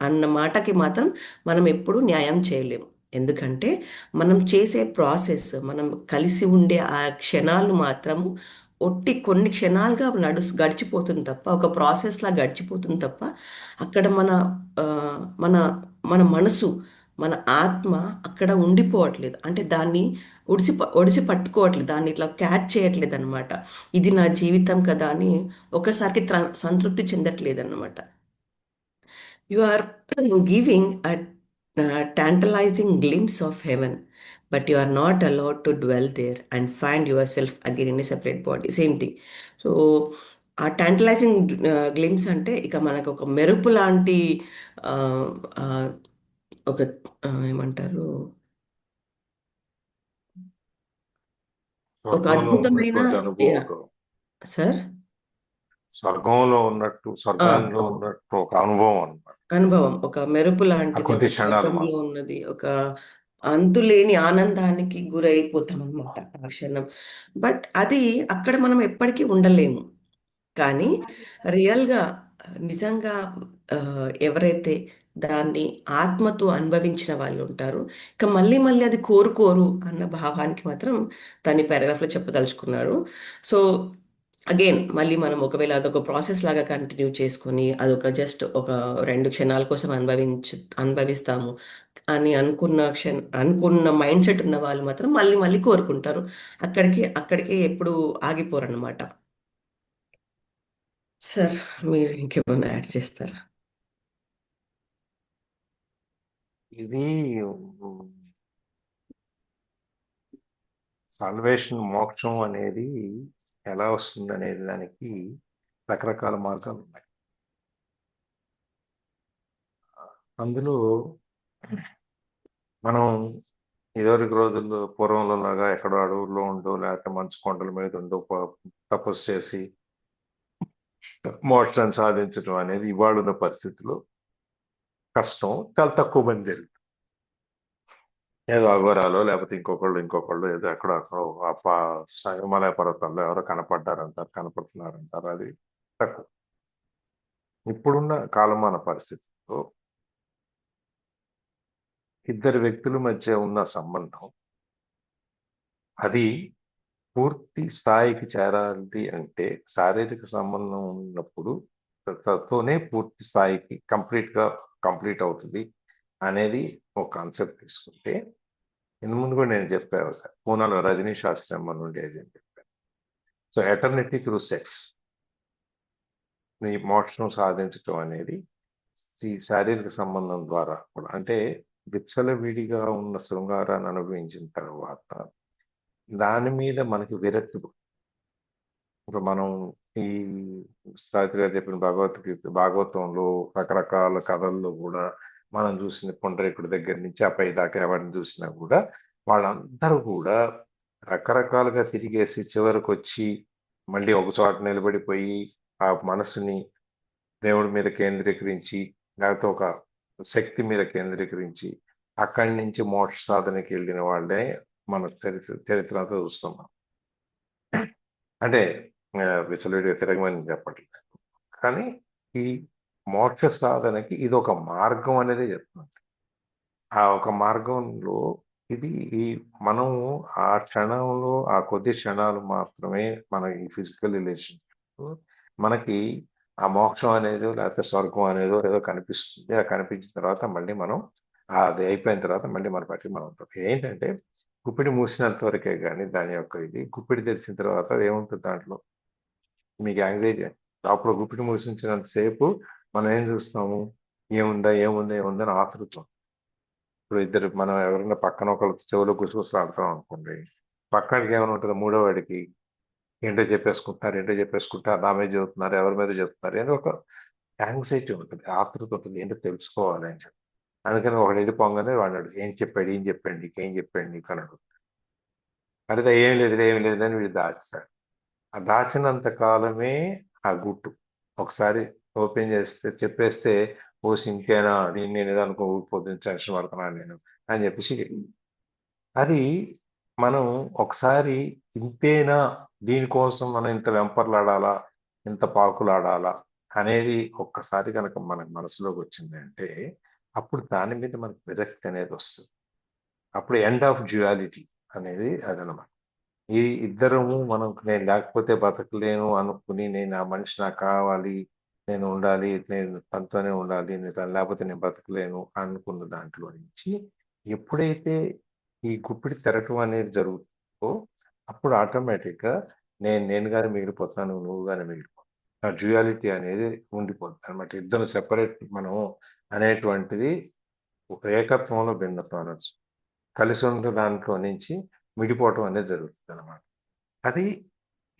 అన్న మాటకి మాత్రం మనం ఎప్పుడూ న్యాయం చేయలేము. ఎందుకంటే మనం చేసే ప్రాసెస్, మనం కలిసి ఉండే ఆ క్షణాలు మాత్రము ఒట్టి కొన్ని క్షణాలుగా గడిచిపోతుంది తప్ప, ఒక ప్రాసెస్లా గడిచిపోతుంది తప్ప, అక్కడ ఆ, మన మన మనసు, మన ఆత్మ అక్కడ ఉండిపోవట్లేదు. అంటే దాన్ని ఒడిసి పట్టుకోవట్లేదు, దాన్ని ఇట్లా క్యాచ్ చేయట్లేదు అనమాట. ఇది నా జీవితం కదా అని ఒకసారికి సంతృప్తి చెందట్లేదు అనమాట. You are giving a tantalizing glimpse of heaven, but you are not allowed to dwell there and find yourself again in a separate body. Same thing. So ఆ టాంటలైజింగ్ గ్లిమ్స్ అంటే ఇక మనకు ఒక మెరుపు లాంటి, ఆ, ఆ, ఒక ఏమంటారు, ఒక స్వర్గంలో అద్భుతమైన, ఉన్నటువంటి అనుభవం, సార్, స్వర్గంలో ఉన్నట్టు, స్వర్గాల్లో ఉన్నట్టు ఒక అనుభవం అన్నమాట. అనుభవం ఒక మెరుపు లాంటిది, కొద్ది ఒక క్షణాలు స్వర్గంలో ఉన్నది, ఒక అంతులేని ఆనందానికి గురైపోతాం అనమాట ఆ క్షణం. బట్ అది అక్కడ మనం ఎప్పటికీ ఉండలేము. కానీ రియల్గా, నిజంగా, ఆ, ఎవరైతే దాన్ని ఆత్మతో అనుభవించిన వాళ్ళు ఉంటారు, ఇక మళ్ళీ మళ్ళీ అది కోరుకోరు అన్న భావానికి మాత్రం తన పారాగ్రాఫ్లో చెప్పదలుచుకున్నారు. సో అగైన్ మళ్ళీ మనం ఒకవేళ అదొక ప్రాసెస్ లాగా కంటిన్యూ చేసుకొని అదొక జస్ట్ ఒక 2 క్షణాల కోసం అనుభవిస్తాము అని అనుకున్న మైండ్ సెట్ ఉన్న వాళ్ళు మాత్రం మళ్ళీ మళ్ళీ కోరుకుంటారు. అక్కడికి ఎప్పుడు ఆగిపోరన్నమాట. సార్, మీరు ఇంకేమైనా యాడ్ చేస్తారా? ఇది సాల్వేషన్, మోక్షం అనేది ఎలా వస్తుంది అనేది దానికి రకరకాల మార్గాలు ఉన్నాయి. అందులో మనం ఇదివరకు రోజుల్లో పూర్వంలో లాగా ఎక్కడో అడవుల్లో ఉండో లేకపోతే మంచు కొండల మీద ఉండో తపస్సు చేసి మోక్షాన్ని సాధించడం అనేది ఇవాళ ఉన్న పరిస్థితిలో కష్టం, చాలా తక్కువ మంది జరుగుతుంది. ఏదో అఘోరాలో లేకపోతే ఇంకొకళ్ళు ఏదో ఎక్కడో హిమాలయ పర్వతాల్లో ఎవరో కనపడుతున్నారంటారు, అది తక్కువ. ఇప్పుడున్న కాలమాన పరిస్థితుల్లో ఇద్దరు వ్యక్తుల మధ్య ఉన్న సంబంధం అది పూర్తి స్థాయికి చేరాలి అంటే శారీరక సంబంధం ఉన్నప్పుడు తోనే పూర్తి స్థాయికి కంప్లీట్ అవుతుంది అనేది ఒక కాన్సెప్ట్ తీసుకుంటే, ఇంత ముందు కూడా నేను చెప్పాను సార్, పూనాలో రజనీ శాస్త్రం అని ఉండేది అని చెప్పాను. సో ఎటర్నిటీ త్రూ సెక్స్, నీ మోక్షం సాధించటం అనేది ఈ శారీరక సంబంధం ద్వారా కూడా, అంటే విచ్చలవిడిగా ఉన్న శృంగారాన్ని అనుభవించిన తర్వాత దాని మీద మనకి విరక్తి. ఇప్పుడు మనం ఈ సావిత్రి గారు చెప్పిన భాగవతంలో రకరకాల కథల్లో కూడా మనం చూసిన పుండరీకుడి దగ్గర నుంచి ఆ పై దాకా ఎవరిని చూసినా కూడా వాళ్ళందరూ కూడా రకరకాలుగా తిరిగేసి చివరికి వచ్చి మళ్ళీ ఒక చోట నిలబడిపోయి ఆ మనసుని దేవుడి మీద కేంద్రీకరించి లేకపోతే ఒక శక్తి మీద కేంద్రీకరించి అక్కడి నుంచి మోక్ష సాధనకి వెళ్ళిన వాళ్ళే మన చరిత్ర అంతా చూస్తున్నాం. అంటే విచలవిడిగా తిరగమని చెప్పట్లేదు, కానీ ఈ మోక్ష సాధనకి ఇది ఒక మార్గం అనేది చెప్తుంది. ఆ ఒక మార్గంలో ఇది ఈ మనము ఆ క్షణంలో ఆ కొద్ది క్షణాలు మాత్రమే మన ఈ ఫిజికల్ రిలేషన్షిప్ మనకి ఆ మోక్షం అనేదో లేకపోతే స్వర్గం అనేదో ఏదో కనిపిస్తుంది. ఆ కనిపించిన తర్వాత మళ్ళీ మనం అది అయిపోయిన తర్వాత మళ్ళీ మన పట్టి మనం ఉంటుంది. ఏంటంటే గుప్పిడి మూసినంత వరకే కానీ దాని యొక్క ఇది గుప్పిడి తెరిచిన తర్వాత ఏముంటుంది దాంట్లో మీకు యాంగ్జైటీ. అప్పుడు గుప్పిడి మూసించినంత సేపు మనం ఏం చూస్తాము, ఏముందా ఏముందా ఏముందా అని ఆతృతం. ఇప్పుడు ఇద్దరు మనం ఎవరైనా పక్కన ఒకళ్ళు చెవులో గుసగుసలాడతాం అనుకోండి, పక్కనకి ఏమైనా ఉంటుంది మూడో వాడికి ఏంటో చెప్పేసుకుంటారు నా మీద చెబుతున్నారు ఎవరి మీద చెబుతున్నారు ఏదో ఒక యాంగ్జైటీ ఉంటుంది, ఆతృత ఉంటుంది, ఏంటో తెలుసుకోవాలి అని చెప్పి. అందుకని ఒకడు వెళ్ళిపోగానే వాడు ఏం చెప్పాడు నీకేం చెప్పాడు నీకు అని అడుగుతాడు. అడిగితే ఏం లేదు అని వీడు దాచుతాడు. ఆ దాచినంత కాలమే ఆ గుట్టు ఒకసారి ఓపెన్ చేస్తే చెప్పేస్తే ఓ ఇంతేనా దీన్ని నేను ఏదో అనుకో పొద్దున్న టెన్షన్ పడుతున్నాను నేను అని చెప్పేసి అది మనం ఒకసారి ఇంతేనా దీనికోసం మనం ఇంత వెంపర్లాడాలా ఇంత పాకులాడాలా అనేది ఒక్కసారి కనుక మన మనసులోకి వచ్చింది అంటే అప్పుడు దాని మీద మనకు విరక్తి అనేది వస్తుంది. అప్పుడు ఎండ్ ఆఫ్ డ్యుయాలిటీ అనేది అదనమాట. ఈ ఇద్దరము మనం నేను లేకపోతే బతకలేను అనుకుని నేను ఆ మనిషి నాకు కావాలి నేను ఉండాలి నేను తనతోనే ఉండాలి లేకపోతే నేను బతకలేను అనుకున్న దాంట్లో నుంచి ఎప్పుడైతే ఈ గుప్పిడి తెరటం అనేది జరుగుతుందో అప్పుడు ఆటోమేటిక్గా నేనుగానే మిగిలిపోతాను నువ్వుగానే మిగిలిపోతాను. ఆ డ్యూయాలిటీ అనేది ఉండిపోతుంది అనమాట. ఇద్దరు సెపరేట్ మనం అనేటువంటిది ఏకత్వంలో భిన్నత్వం అనొచ్చు. కలిసి ఉన్న దాంట్లో నుంచి విడిపోవటం అనేది జరుగుతుంది అనమాట. అది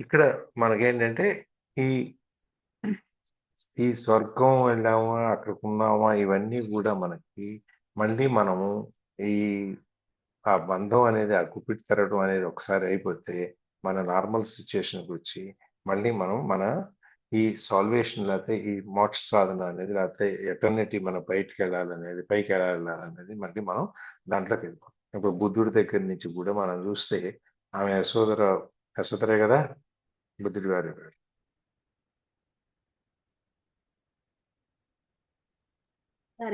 ఇక్కడ మనకేంటంటే ఈ స్వర్గం వెళ్ళామా అక్కడికి ఉన్నామా ఇవన్నీ కూడా మనకి మళ్ళీ మనము ఈ ఆ బంధం అనేది ఆ గుప్పిడి తెరడం అనేది ఒకసారి అయిపోతే మన నార్మల్ సిచ్యుయేషన్కి వచ్చి మళ్ళీ మనం మన ఈ సాల్వేషన్ లేకపోతే ఈ మోక్ష సాధన అనేది లేకపోతే ఎటర్నిటీ మనం బయటికి వెళ్ళాలనేది పైకి వెళ్ళాలనేది మళ్ళీ మనం దాంట్లోకి వెళ్ళిపోతాం. ఇప్పుడు బుద్ధుడి దగ్గర నుంచి కూడా మనం చూస్తే ఆమె యశోదరే కదా బుద్ధుడి గారు.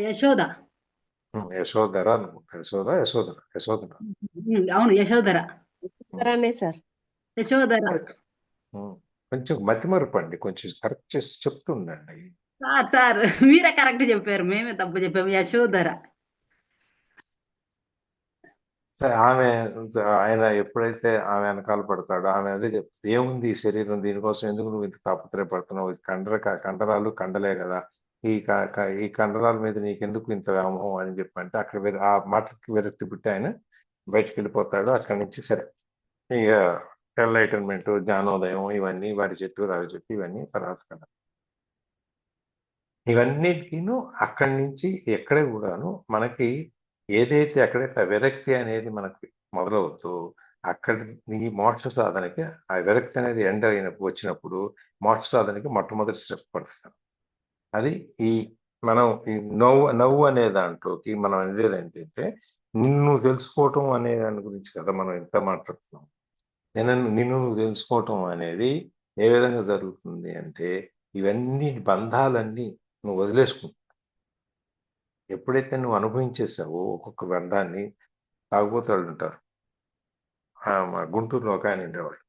యశోద యశోధర అనుకుంటా యశోధర అవును యశోధర సార్ యశోధర కొంచెం మతిమరుపు అండి, కొంచెం కరెక్ట్ చేసి చెప్తుండండి. సార్ మీరే కరెక్ట్ చెప్పారు, మేమే తప్పు చెప్పాము. యశోధర ఆమె ఆయన ఎప్పుడైతే ఆమె వెనకాల పడతాడో ఆమె అదే చెప్తుంది, ఏముంది ఈ శరీరం దీనికోసం ఎందుకు నువ్వు ఇంత తాపత్రయపడుతున్నావు, కండరాలు కండలే కదా, ఈ కండరాల మీద నీకెందుకు ఇంత వ్యామోహం అని చెప్పంటే అక్కడ ఆ మాటకి విరక్తి పుట్టి ఆయన బయటకు వెళ్ళిపోతాడు. అక్కడి నుంచి సరే ఇక ఎన్లైటన్మెంట్ జ్ఞానోదయం ఇవన్నీ వారి చెట్టు రావి చెట్టు ఇవన్నీ తర్వాత కదా. ఇవన్నిటికీను అక్కడి నుంచి ఎక్కడే కూడాను మనకి ఏదైతే ఎక్కడైతే విరక్తి అనేది మనకి మొదలవుతుందో అక్కడ ఈ మోక్ష సాధనకి ఆ విరక్తి అనేది ఎండ్ వచ్చినప్పుడు మోక్ష సాధనకి మొట్టమొదటి స్టెప్ పడుతుంది. అది ఈ మనం ఈ నవ్వు అనే దాంట్లోకి మనం అనేది ఏంటంటే నిన్ను తెలుసుకోవటం అనే దాని గురించి కదా మనం ఎంత మాట్లాడుతున్నాం. నిన్ను నువ్వు తెలుసుకోవటం అనేది ఏ విధంగా జరుగుతుంది అంటే ఇవన్నీ బంధాలన్నీ నువ్వు వదిలేసుకుంటావు. ఎప్పుడైతే నువ్వు అనుభవించేసావో ఒక్కొక్క బంధాన్ని, తాగుబోతాళ్ళు ఉంటారు. మా గుంటూరులో ఒక ఆయన ఉండేవాడు.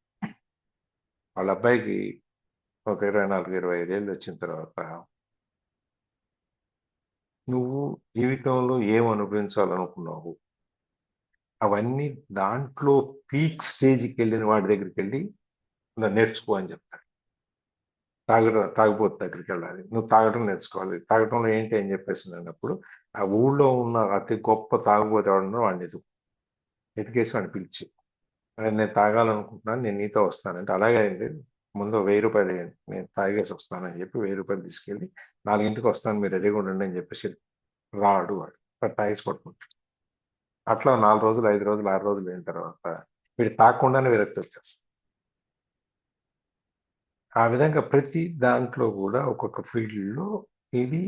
వాళ్ళ అబ్బాయికి ఒక 24-25 ఏళ్ళు వచ్చిన తర్వాత నువ్వు జీవితంలో ఏం అనుభవించాలనుకున్నావు అవన్నీ దాంట్లో పీక్ స్టేజ్కి వెళ్ళిన వాడి దగ్గరికి వెళ్ళి నేర్చుకో అని చెప్తాడు. తాగుబోతు దగ్గరికి వెళ్ళాలి, నువ్వు తాగడం నేర్చుకోవాలి. తాగడంలో ఏంటి అని చెప్పేసింది అన్నప్పుడు ఆ ఊళ్ళో ఉన్న అతి గొప్ప తాగుబోతు ఎవడన్నా వాడిని ఎతికేసి వాడిని పిలిచి నేను తాగాలనుకుంటున్నాను నేను నీతో వస్తానంటే అలాగే అయింది, ముందు 1000 రూపాయలు నేను తాగేసి వస్తానని చెప్పి 1000 రూపాయలు తీసుకెళ్ళి 4 గంటలకు వస్తాను మీరు రెడీగా ఉండండి అని చెప్పేసి రాడు వాడు, తాగేసి పడుకుంటాడు. అట్లా 4 రోజులు, 5 రోజులు, 6 రోజులు అయిన తర్వాత వీడు తాగకుండానే విరక్తి వచ్చేస్తుంది. ఆ విధంగా ప్రతి దాంట్లో కూడా ఒక్కొక్క ఫీల్డ్లో ఇది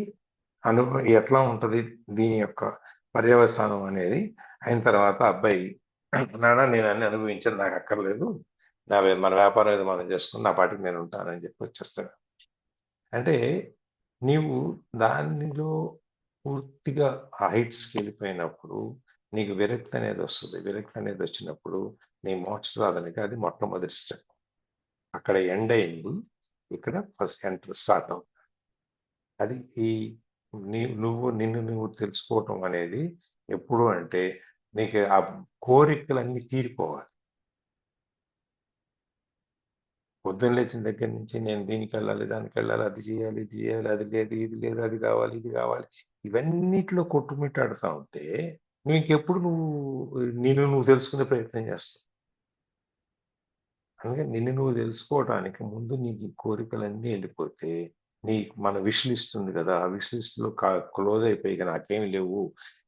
ఎట్లా ఉంటది, దీని యొక్క పర్యవసానం అనేది అయిన తర్వాత అబ్బాయి నాన్న నేను అన్ని అనుభవించాను, నాకు అక్కర్లేదు, మన వ్యాపారం ఏదో మనం చేసుకుని నా పాటికి నేను ఉంటానని చెప్పి వచ్చేస్తాడు. అంటే నీవు దానిలో పూర్తిగా హైట్స్కి వెళ్ళిపోయినప్పుడు నీకు విరక్తి అనేది వస్తుంది. విరక్తి అనేది వచ్చినప్పుడు నీ మోక్ష సాధనకి అది మొట్టమొదటి స్టెప్. అక్కడ ఎండ్ అయింది, ఇక్కడ ఫస్ట్ ఎంటర్ స్టార్ట్ అవుతుంది. అది ఈ నిన్ను నువ్వు తెలుసుకోవటం అనేది ఎప్పుడు అంటే నీకు ఆ కోరికలన్నీ తీరిపోవాలి. పొద్దున్న లేచిన దగ్గర నుంచి నేను దీనికి వెళ్ళాలి, దానికి వెళ్ళాలి, అది చేయాలి, ఇది చేయాలి, అది లేదు, ఇది లేదు, అది కావాలి, ఇది కావాలి, ఇవన్నిట్లో కొట్టుమిట్టాడుతూ ఉంటే నీకెప్పుడు నువ్వు తెలుసుకునే ప్రయత్నం చేస్తావు. అందుకని నువ్వు తెలుసుకోవడానికి ముందు నీకు ఈ కోరికలన్నీ వెళ్ళిపోతే మన విష్ లిస్ట్ ఉంది కదా, ఆ విష్ లిస్ట్ లో క్లోజ్ అయిపోయి ఇక నాకేమి లేవు,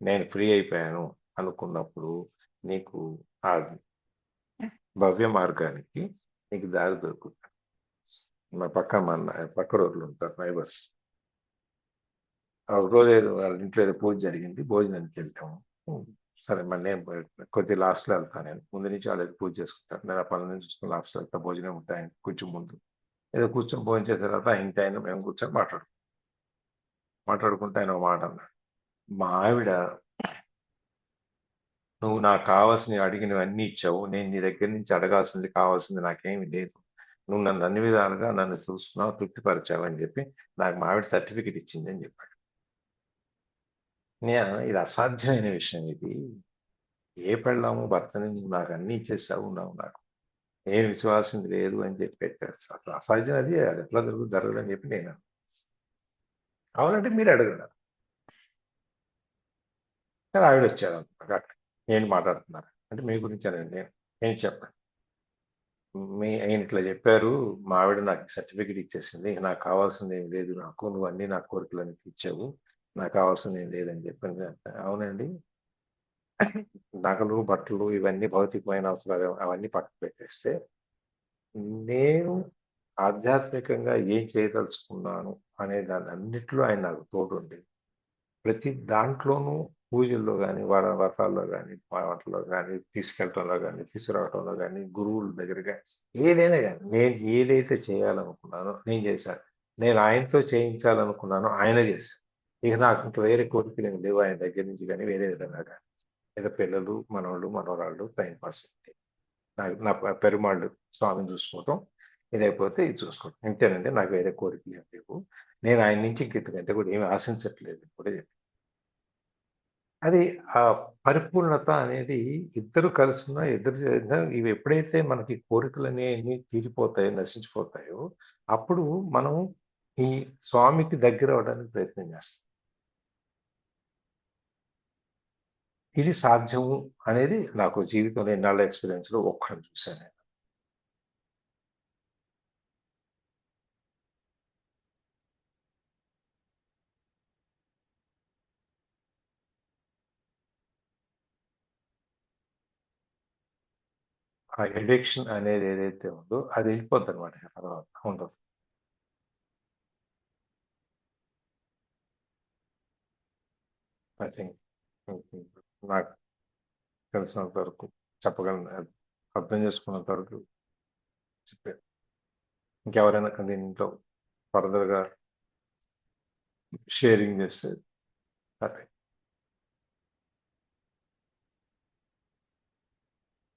నేను ఫ్రీ అయిపోయాను అనుకున్నప్పుడు నీకు ఆ భవ్య మార్గానికి నీకు దారి దొరుకుతుంది. పక్క రోడ్లు ఉంటారు నైబర్స్. ఆ రోజు వాళ్ళ ఇంట్లో ఏదో పూజ జరిగింది, భోజనానికి వెళ్తాము. సరే మరి నేను కొద్ది లాస్ట్లో వెళ్తాను, నేను ముందు నుంచి వాళ్ళు పూజ చేసుకుంటారు, నేను ఆ పనులను చూసుకుని లాస్ట్లో వెళ్తా, భోజనం ఉంటాయి కొంచెం ముందు ఏదో కూర్చొని భోజనం చేసిన తర్వాత ఇంటి ఆయన మేము కూర్చొని మాట్లాడుకుంటే ఆయన ఒక మాట అన్నాడు, మా ఆవిడ నువ్వు నాకు కావాల్సినవి అడిగినవన్నీ ఇచ్చావు, నేను నీ దగ్గర నుంచి అడగాల్సింది కావాల్సింది నాకేమి లేదు, నువ్వు నన్ను అన్ని విధాలుగా నన్ను చూసుకున్నావు, తృప్తిపరిచావు అని చెప్పి నాకు మా ఆవిడ సర్టిఫికెట్ ఇచ్చింది అని చెప్పాడు. ఇది అసాధ్యమైన విషయం. ఇది ఏ పెళ్ళాము భర్తని నువ్వు నాకు అన్ని ఇచ్చేసావు, నాకు ఏం విశ్వాసం లేదు అని చెప్పి అసలు అసాధ్యం, అది ఎట్లా జరగదు అని చెప్పి నేను. కావాలంటే మీరు అడగండి. కానీ ఆవిడ వచ్చారు అక్కడ, నేను మాట్లాడుతున్నారు అంటే మీ గురించి అనండి, నేను చెప్పండి, ఆయన ఇట్లా చెప్పారు, మా ఆవిడ నాకు సర్టిఫికెట్ ఇచ్చేసింది, నాకు కావాల్సింది ఏం లేదు, నువ్వు అన్ని నా కోరికలన్నీ ఇచ్చావు, నాకు కావాల్సింది ఏం లేదని చెప్పింది. అవునండి, నగలు, బట్టలు, ఇవన్నీ భౌతికమైన అవసరాలు అవన్నీ పక్కన పెట్టేస్తే నేను ఆధ్యాత్మికంగా ఏం చేయదలుచుకున్నాను అనే దాని అన్నిట్లో ఆయన నాకు తోడుండి ప్రతి దాంట్లోనూ పూజల్లో కానీ, వ్రతాల్లో కానీ, వాటిలో కానీ, తీసుకెళ్ళటంలో కానీ, తీసుకురావటంలో కానీ, గురువుల దగ్గరగా ఏదైనా కానీ నేను ఏదైతే చేయాలనుకున్నానో నేను చేశాను. నేను ఆయనతో చేయించాలనుకున్నానో ఆయన చేశాను. ఇక నాకు ఇంకా వేరే కోరికలు ఏమి లేవు ఆయన దగ్గర నుంచి కానీ, వేరే విధంగా కానీ. ఏదో పిల్లలు, మనవాళ్ళు, మనవరాళ్ళు, టైం పాస్ అయింది. నా పెరుమాళ్ళు స్వామిని చూసుకోవటం, ఇదైపోతే ఇది చూసుకోవటం, ఇంతేనండి, నాకు వేరే కోరికలు ఏం లేవు, నేను ఆయన నుంచి ఇంకెందుకంటే కూడా ఏమి ఆశించట్లేదు కూడా చెప్పి. అది ఆ పరిపూర్ణత అనేది ఇద్దరు కలిసిన ఇద్దరు చేసిన ఇవి ఎప్పుడైతే మనకి కోరికలు అనేవి తీరిపోతాయో, నశించిపోతాయో, అప్పుడు మనం ఈ స్వామికి దగ్గర అవడానికి ప్రయత్నం చేస్తాం. ఇది సాధ్యము అనేది నాకు జీవితంలో ఎన్నాళ్ళ ఎక్స్పీరియన్స్ లో ఒక్కడిని చూశాను నేను. ఆ ఎడిక్షన్ అనేది ఏదైతే ఉందో అది వెళ్ళిపోద్ది అనమాట, తర్వాత ఉండదు. ఐ థింక్ నాకు తెలిసినంత వరకు చెప్పగలను, అర్థం చేసుకున్నంత వరకు చెప్పాను. ఇంకెవరైనా దీంట్లో ఫర్దర్గా షేరింగ్ చేస్తే సరే.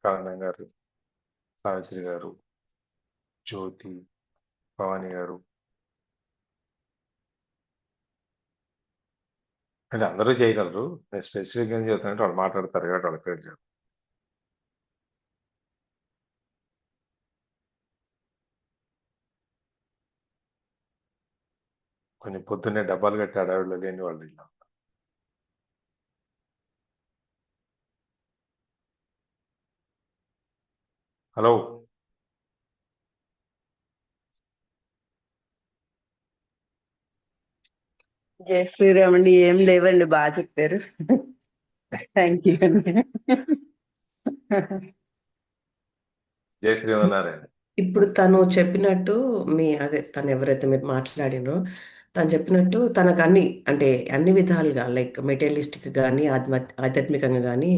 కారణం గారు, సావిత్రి గారు, జ్యోతి, భవాని గారు, అంటే అందరూ చేయగలరు, నేను స్పెసిఫిక్గా ఏం చెప్తానంటే వాళ్ళు మాట్లాడతారు కాబట్టి వాళ్ళ పేరు చెప్తాను. కొంచెం పొద్దున్నే డబ్బాలు కట్టి అడవిలో లేని వాళ్ళు ఇలా. హలో. జై శ్రీరామ్ అండి. ఏం లేవండి, బాగా చెప్పారు. థ్యాంక్ యూ అండి. జై శ్రీమన్నారాయణ. ఇప్పుడు తను చెప్పినట్టు అదే తను ఎవరైతే మీరు మాట్లాడినో తను చెప్పినట్టు తనకు అంటే అన్ని విధాలుగా లైక్ మెటీరియలిస్టిక్ కానీ ఆధ్యాత్మికంగా కానీ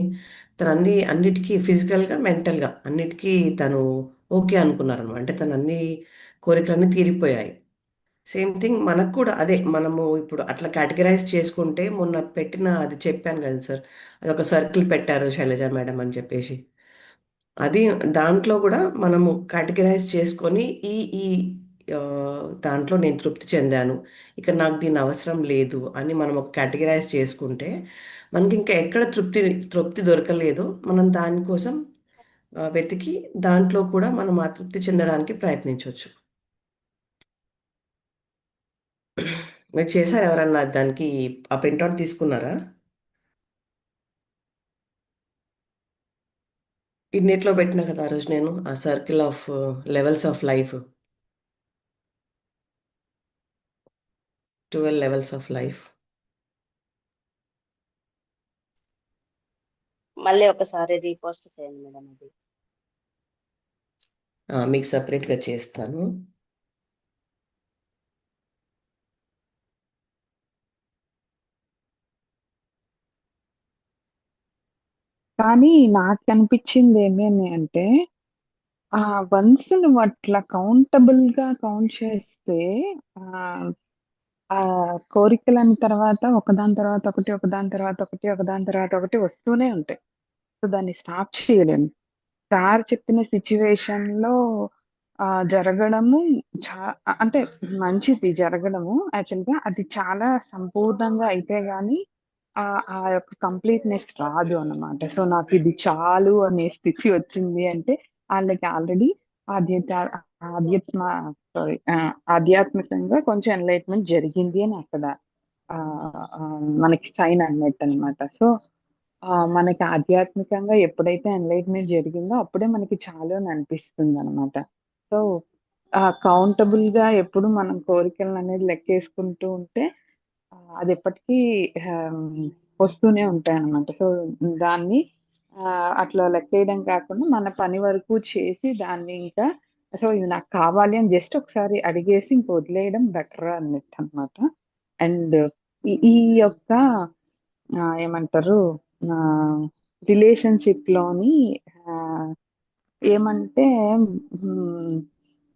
తను అన్నిటికీ ఫిజికల్గా మెంటల్గా అన్నిటికీ తను ఓకే అనుకున్నారనమాట. అంటే తను అన్ని కోరికలన్నీ తీరిపోయాయి. సేమ్ థింగ్ మనకు కూడా అదే మనము ఇప్పుడు అట్లా కేటగరైజ్ చేసుకుంటే మొన్న పెట్టిన అది చెప్పాను కదా సార్, అదొక సర్కిల్ పెట్టారు శైలజ మేడం అని చెప్పేసి. అది దాంట్లో కూడా మనము కేటగరైజ్ చేసుకొని ఈ ఈ ఆ, దాంట్లో నేను తృప్తి చెందాను, ఇక నాకు దీని అవసరం లేదు అని మనం ఒక కేటగరైజ్ చేసుకుంటే మనకి ఇంకా ఎక్కడ తృప్తి తృప్తి దొరకలేదో మనం దానికోసం వెతికి దాంట్లో కూడా మనం ఆ తృప్తి చెందడానికి ప్రయత్నించవచ్చు. మీరు చేశారు ఎవరన్నా దానికి ఆ ప్రింట్అవుట్ తీసుకున్నారా? ఈ నెట్లో పెట్టినా కదా ఆ రోజు నేను ఆ circle of levels of life, 12 levels of life. మళ్ళీ ఒకసారి రీపోస్ట్ చేయండి మేడం అది. మీకు సపరేట్గా చేస్తాను. కానీ నాకు అనిపించింది ఏమేమి అంటే వన్స్ నువ్వు అట్లా కౌంటబుల్ గా కౌంట్ చేస్తే ఆ ఆ కోరికలని తర్వాత ఒకదాని తర్వాత ఒకటి ఒకదాని తర్వాత ఒకటి ఒకదాని తర్వాత ఒకటి వస్తూనే ఉంటాయి. సో దాన్ని స్టాప్ చేయలేము. సార్ చెప్పిన సిచ్యువేషన్ లో జరగడము అంటే మంచిది జరగడము. యాక్చువల్ గా అది చాలా సంపూర్ణంగా అయితే గాని ఆ ఆ యొక్క కంప్లీట్నెస్ రాదు అన్నమాట. సో నాకు ఇది చాలు అనే స్థితి వచ్చింది అంటే వాళ్ళకి ఆల్రెడీ ఆధ్యాత్మ సారీ ఆధ్యాత్మికంగా కొంచెం ఎన్లైట్మెంట్ జరిగింది అని అక్కడ ఆ ఆ, మనకి సైన్ అన్నట్టు అనమాట. సో మనకి ఆధ్యాత్మికంగా ఎప్పుడైతే ఎన్లైట్మెంట్ జరిగిందో అప్పుడే మనకి చాలు అని అనిపిస్తుంది అనమాట. సో కౌంటబుల్ గా ఎప్పుడు మనం కోరికలను అనేది లెక్కేసుకుంటూ ఉంటే అది ఎప్పటికీ ఆమ్, వస్తూనే ఉంటాయి అన్నమాట. సో దాన్ని అట్లా లెక్కేయడం కాకుండా మన పని వరకు చేసి దాన్ని ఇంకా సో ఇది నాకు కావాలి అని జస్ట్ ఒకసారి అడిగేసి ఇంక వదిలేయడం బెటర్ అన్నట్టు అనమాట. అండ్ ఈ యొక్క ఏమంటారు రిలేషన్షిప్ లోని ఆ, ఏమంటే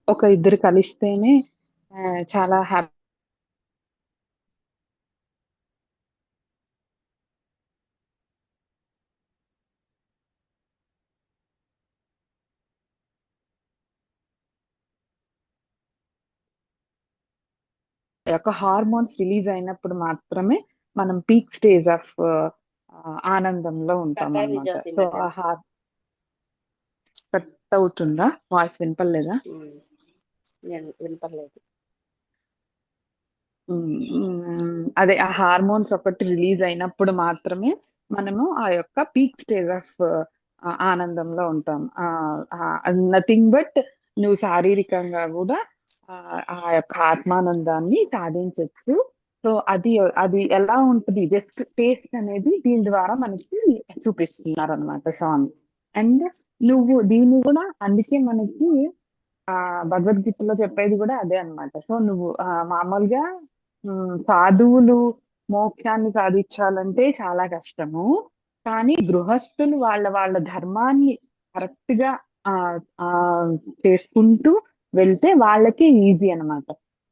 ఒక ఇద్దరు కలిస్తేనే చాలా హ్యాపీ యొక్క హార్మోన్స్ రిలీజ్ అయినప్పుడు మాత్రమే మనం పీక్ స్టేజ్ ఆఫ్ ఆనందంలో ఉంటాం కట్టాయి అన్నమాట. జ్యోతి సో మేడం. కట్ అవుతుందా వాయిస్ వినపడలేదా? నేను వినపడలేదు. అదే ఆ హార్మోన్స్ ఒకటి రిలీజ్ అయినప్పుడు మాత్రమే మనము ఆ యొక్క పీక్ స్టేజ్ ఆఫ్ ఆనందంలో ఉంటాం. నథింగ్ బట్ నువ్వు శారీరకంగా కూడా ఆ యొక్క ఆత్మానందాన్ని సాధించవచ్చు. సో అది అది ఎలా ఉంటుంది జస్ట్ టేస్ట్ అనేది దీని ద్వారా మనకి చూపిస్తున్నారు అనమాట స్వామి. అండ్ నువ్వు దీన్ని కూడా అందుకే మనకి భగవద్గీతలో చెప్పేది కూడా అదే అన్నమాట. సో నువ్వు మామూలుగా సాధువులు మోక్షాన్ని సాధించాలంటే చాలా కష్టము. కానీ గృహస్థులు వాళ్ళ వాళ్ళ ధర్మాన్ని కరెక్ట్ గా ఆ ఆ చేసుకుంటూ వెళ్తే వాళ్ళకి ఈజీ అన్నమాట.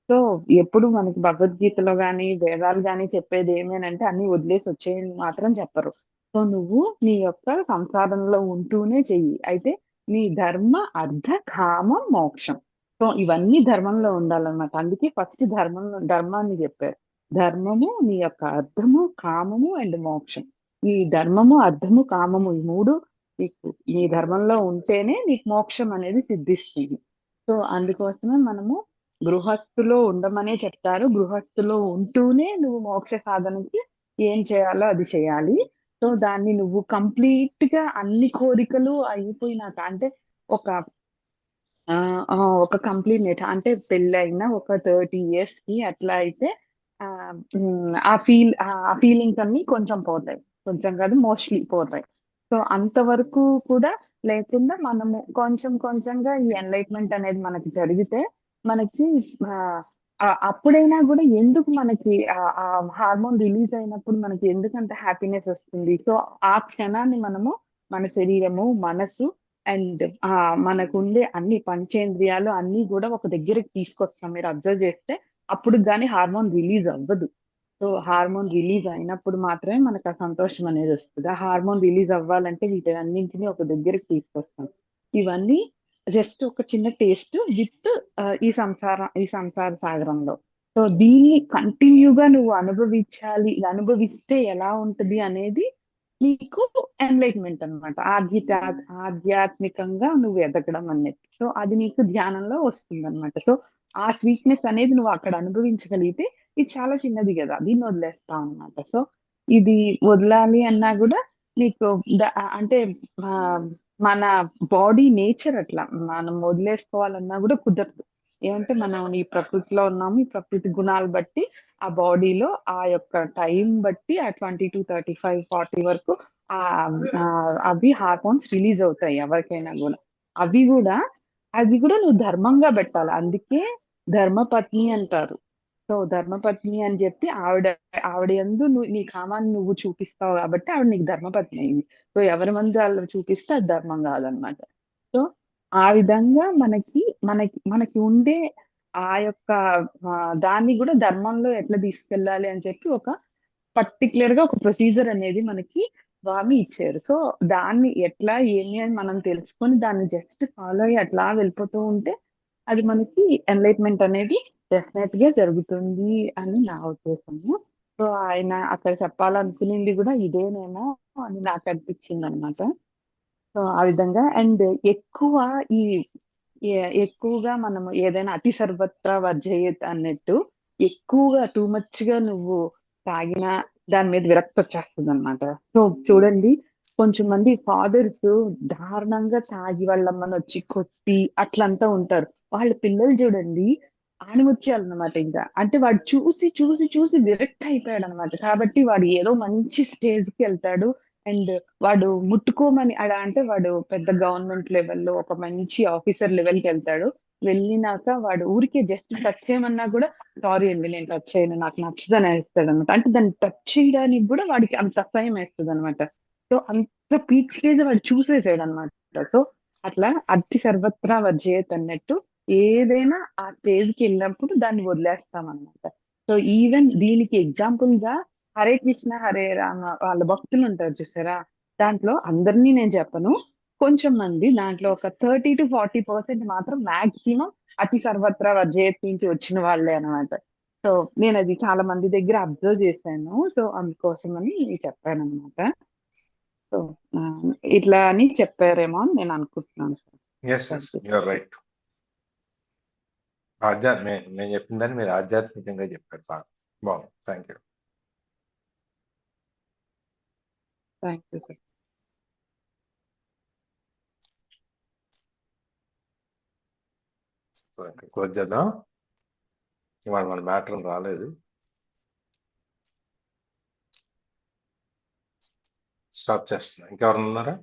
సో ఎప్పుడు మనకి భగవద్గీతలో గాని వేదాలు గాని చెప్పేది ఏమేనంటే అన్ని వదిలేసి వచ్చేయని మాత్రం చెప్పరు. సో నువ్వు నీ యొక్క సంసారంలో ఉంటూనే చెయ్యి. అయితే నీ ధర్మ అర్థ కామ మోక్షం. సో ఇవన్నీ ధర్మంలో ఉండాలన్నమాట. అందుకే ఫస్ట్ ధర్మాన్ని చెప్పారు. ధర్మము నీ యొక్క అర్థము కామము అండ్ మోక్షం. ఈ ధర్మము అర్థము కామము ఈ మూడు నీకు ఈ ధర్మంలో ఉంటేనే నీకు మోక్షం అనేది సిద్ధిస్తుంది. సో అందుకోసమే మనము గృహస్థులో ఉండమనే చెప్తారు. గృహస్థులో ఉంటూనే నువ్వు మోక్ష సాధనకి ఏం చేయాలో అది చేయాలి. సో దాన్ని నువ్వు కంప్లీట్ గా అన్ని కోరికలు అయిపోయినాక అంటే ఒక ఒక కంప్లీట్ నెట్ అంటే పెళ్ళైన ఒక 30 years కి అట్లా అయితే ఆ ఫీలింగ్స్ అన్ని కొంచెం పోతాయి, కొంచెం కాదు మోస్ట్లీ పోతాయి. సో అంతవరకు కూడా లేకుండా మనము కొంచెం కొంచెంగా ఈ ఎన్లైట్మెంట్ అనేది మనకి జరిగితే మనకి అప్పుడైనా కూడా ఎందుకు మనకి ఆ హార్మోన్ రిలీజ్ అయినప్పుడు మనకి ఎందుకంత హ్యాపీనెస్ వస్తుంది. సో ఆ క్షణాన్ని మనము మన శరీరము, మనసు అండ్ మనకు ఉండే అన్ని పంచేంద్రియాలు అన్ని కూడా ఒక దగ్గరికి తీసుకొస్తాం. మీరు అబ్జర్వ్ చేస్తే అప్పుడు కానీ హార్మోన్ రిలీజ్ అవ్వదు. సో హార్మోన్ రిలీజ్ అయినప్పుడు మాత్రమే మనకు ఆ సంతోషం అనేది వస్తుంది. ఆ హార్మోన్ రిలీజ్ అవ్వాలంటే వీటన్నింటినీ ఒక దగ్గరికి తీసుకొస్తాం. ఇవన్నీ జస్ట్ ఒక చిన్న టేస్ట్ విత్ ఈ సంసార సాగరంలో. సో దీన్ని కంటిన్యూగా నువ్వు అనుభవించాలి, ఇది అనుభవిస్తే ఎలా ఉంటది అనేది నీకు ఎన్లైట్మెంట్ అనమాట. ఆధ్యాత్మికంగా నువ్వు ఎదగడం అనేది. సో అది నీకు ధ్యానంలో వస్తుంది అనమాట. సో ఆ స్వీట్నెస్ అనేది నువ్వు అక్కడ అనుభవించగలిగితే ఇది చాలా చిన్నది కదా, దీన్ని వదిలేస్తాం అనమాట. సో ఇది వదలాలి అన్నా కూడా నీకు అంటే మన బాడీ నేచర్ అట్లా, మనం వదిలేసుకోవాలన్నా కూడా కుదరదు. ఏమంటే మనం ఈ ప్రకృతిలో ఉన్నాము, ఈ ప్రకృతి గుణాలు బట్టి ఆ బాడీలో ఆ యొక్క టైం బట్టి ఆ 22, 35, 40 వరకు అవి హార్మోన్స్ రిలీజ్ అవుతాయి ఎవరికైనా కూడా. అది కూడా నువ్వు ధర్మంగా పెట్టాలి. అందుకే ధర్మపత్ని అంటారు. సో ధర్మపత్ని అని చెప్పి ఆవిడ యందు నీ కామాన్ని నువ్వు చూపిస్తావు కాబట్టి ఆవిడ నీకు ధర్మపత్ని అయింది. సో ఎవరి మంది వాళ్ళు చూపిస్తే అది ధర్మం కాదనమాట. సో ఆ విధంగా మనకి ఉండే ఆ యొక్క దాన్ని కూడా ధర్మంలో ఎట్లా తీసుకెళ్ళాలి అని చెప్పి ఒక పర్టికులర్ గా ఒక ప్రొసీజర్ అనేది మనకి స్వామి ఇచ్చారు. సో దాన్ని ఎట్లా ఏమి అని మనం తెలుసుకొని దాన్ని జస్ట్ ఫాలో అయ్యి అట్లా వెళ్ళిపోతూ ఉంటే అది మనకి ఎన్లైట్మెంట్ అనేది డెఫినెట్ గా జరుగుతుంది అని నా ఉద్దేశము. సో ఆయన అక్కడ చెప్పాలనుకునేది కూడా ఇదేనేమో అని నాకు అనిపించింది అనమాట. సో ఆ విధంగా అండ్ ఎక్కువగా మనము ఏదైనా అతి సర్వత్రా వర్జయేత్ అన్నట్టు ఎక్కువగా టూ మచ్ గా నువ్వు తాగినా దాని మీద విరక్తి వచ్చేస్తుంది అనమాట. సో చూడండి, కొంచెం మంది ఫాదర్స్ దారుణంగా తాగి వాళ్ళమ్మని వచ్చి కొట్టి అట్లంతా ఉంటారు. వాళ్ళ పిల్లలు చూడండి ఆణిముత్యాలన్నమాట. ఇంకా అంటే వాడు చూసి చూసి చూసి విరక్తి అయిపోయాడు అనమాట. కాబట్టి వాడు ఏదో మంచి స్టేజ్ కి వెళ్తాడు అండ్ వాడు ముట్టుకోమని అంటే వాడు పెద్ద గవర్నమెంట్ లెవెల్లో ఒక మంచి ఆఫీసర్ లెవెల్ కి వెళ్తాడు. వెళ్ళినాక వాడు ఊరికే జస్ట్ టచ్ చేయమన్నా కూడా సారీ అండి నేను టచ్ చేయను, నాకు నచ్చదని వేస్తాడు అనమాట. అంటే దాన్ని టచ్ చేయడానికి కూడా వాడికి అంత అసహ్యం వేస్తుంది అనమాట. సో అంత పీక్ స్టేజ్ వాడు చూసేసాడు అనమాట. సో అట్లా అతి సర్వత్రా వర్జయేత్ అన్నట్టు ఏదైనా ఆ స్టేజ్ కి వెళ్ళినప్పుడు దాన్ని వదిలేస్తాం అనమాట. సో ఈవెన్ దీనికి ఎగ్జాంపుల్ గా హరే కృష్ణ హరే రామ వాళ్ళ భక్తులు ఉంటారు చూసారా, దాంట్లో అందరినీ నేను చెప్పను, కొంచెం మంది దాంట్లో ఒక 30 to 40% మాత్రం మాక్సిమం అతి సర్వత్రా వర్జయేత్ నుంచి వచ్చిన వాళ్ళే అనమాట. సో నేను అది చాలా మంది దగ్గర అబ్జర్వ్ చేశాను. సో అందుకోసమని చెప్పాను అనమాట. సో ఇట్లా అని చెప్పారేమో అని నేను అనుకుంటున్నాను సార్. Yes you're right. నేను చెప్పిన దాన్ని మీరు ఆధ్యాత్మికంగా చెప్పారు. బాగుంది. Thank you. Thank you sir. So ఇంకా క్లోజ్ చేద్దాం. ఇవాళ మన మ్యాటర్ రాలేదు. స్టాప్ చేస్తున్నా. ఇంకెవరు ఉన్నారా?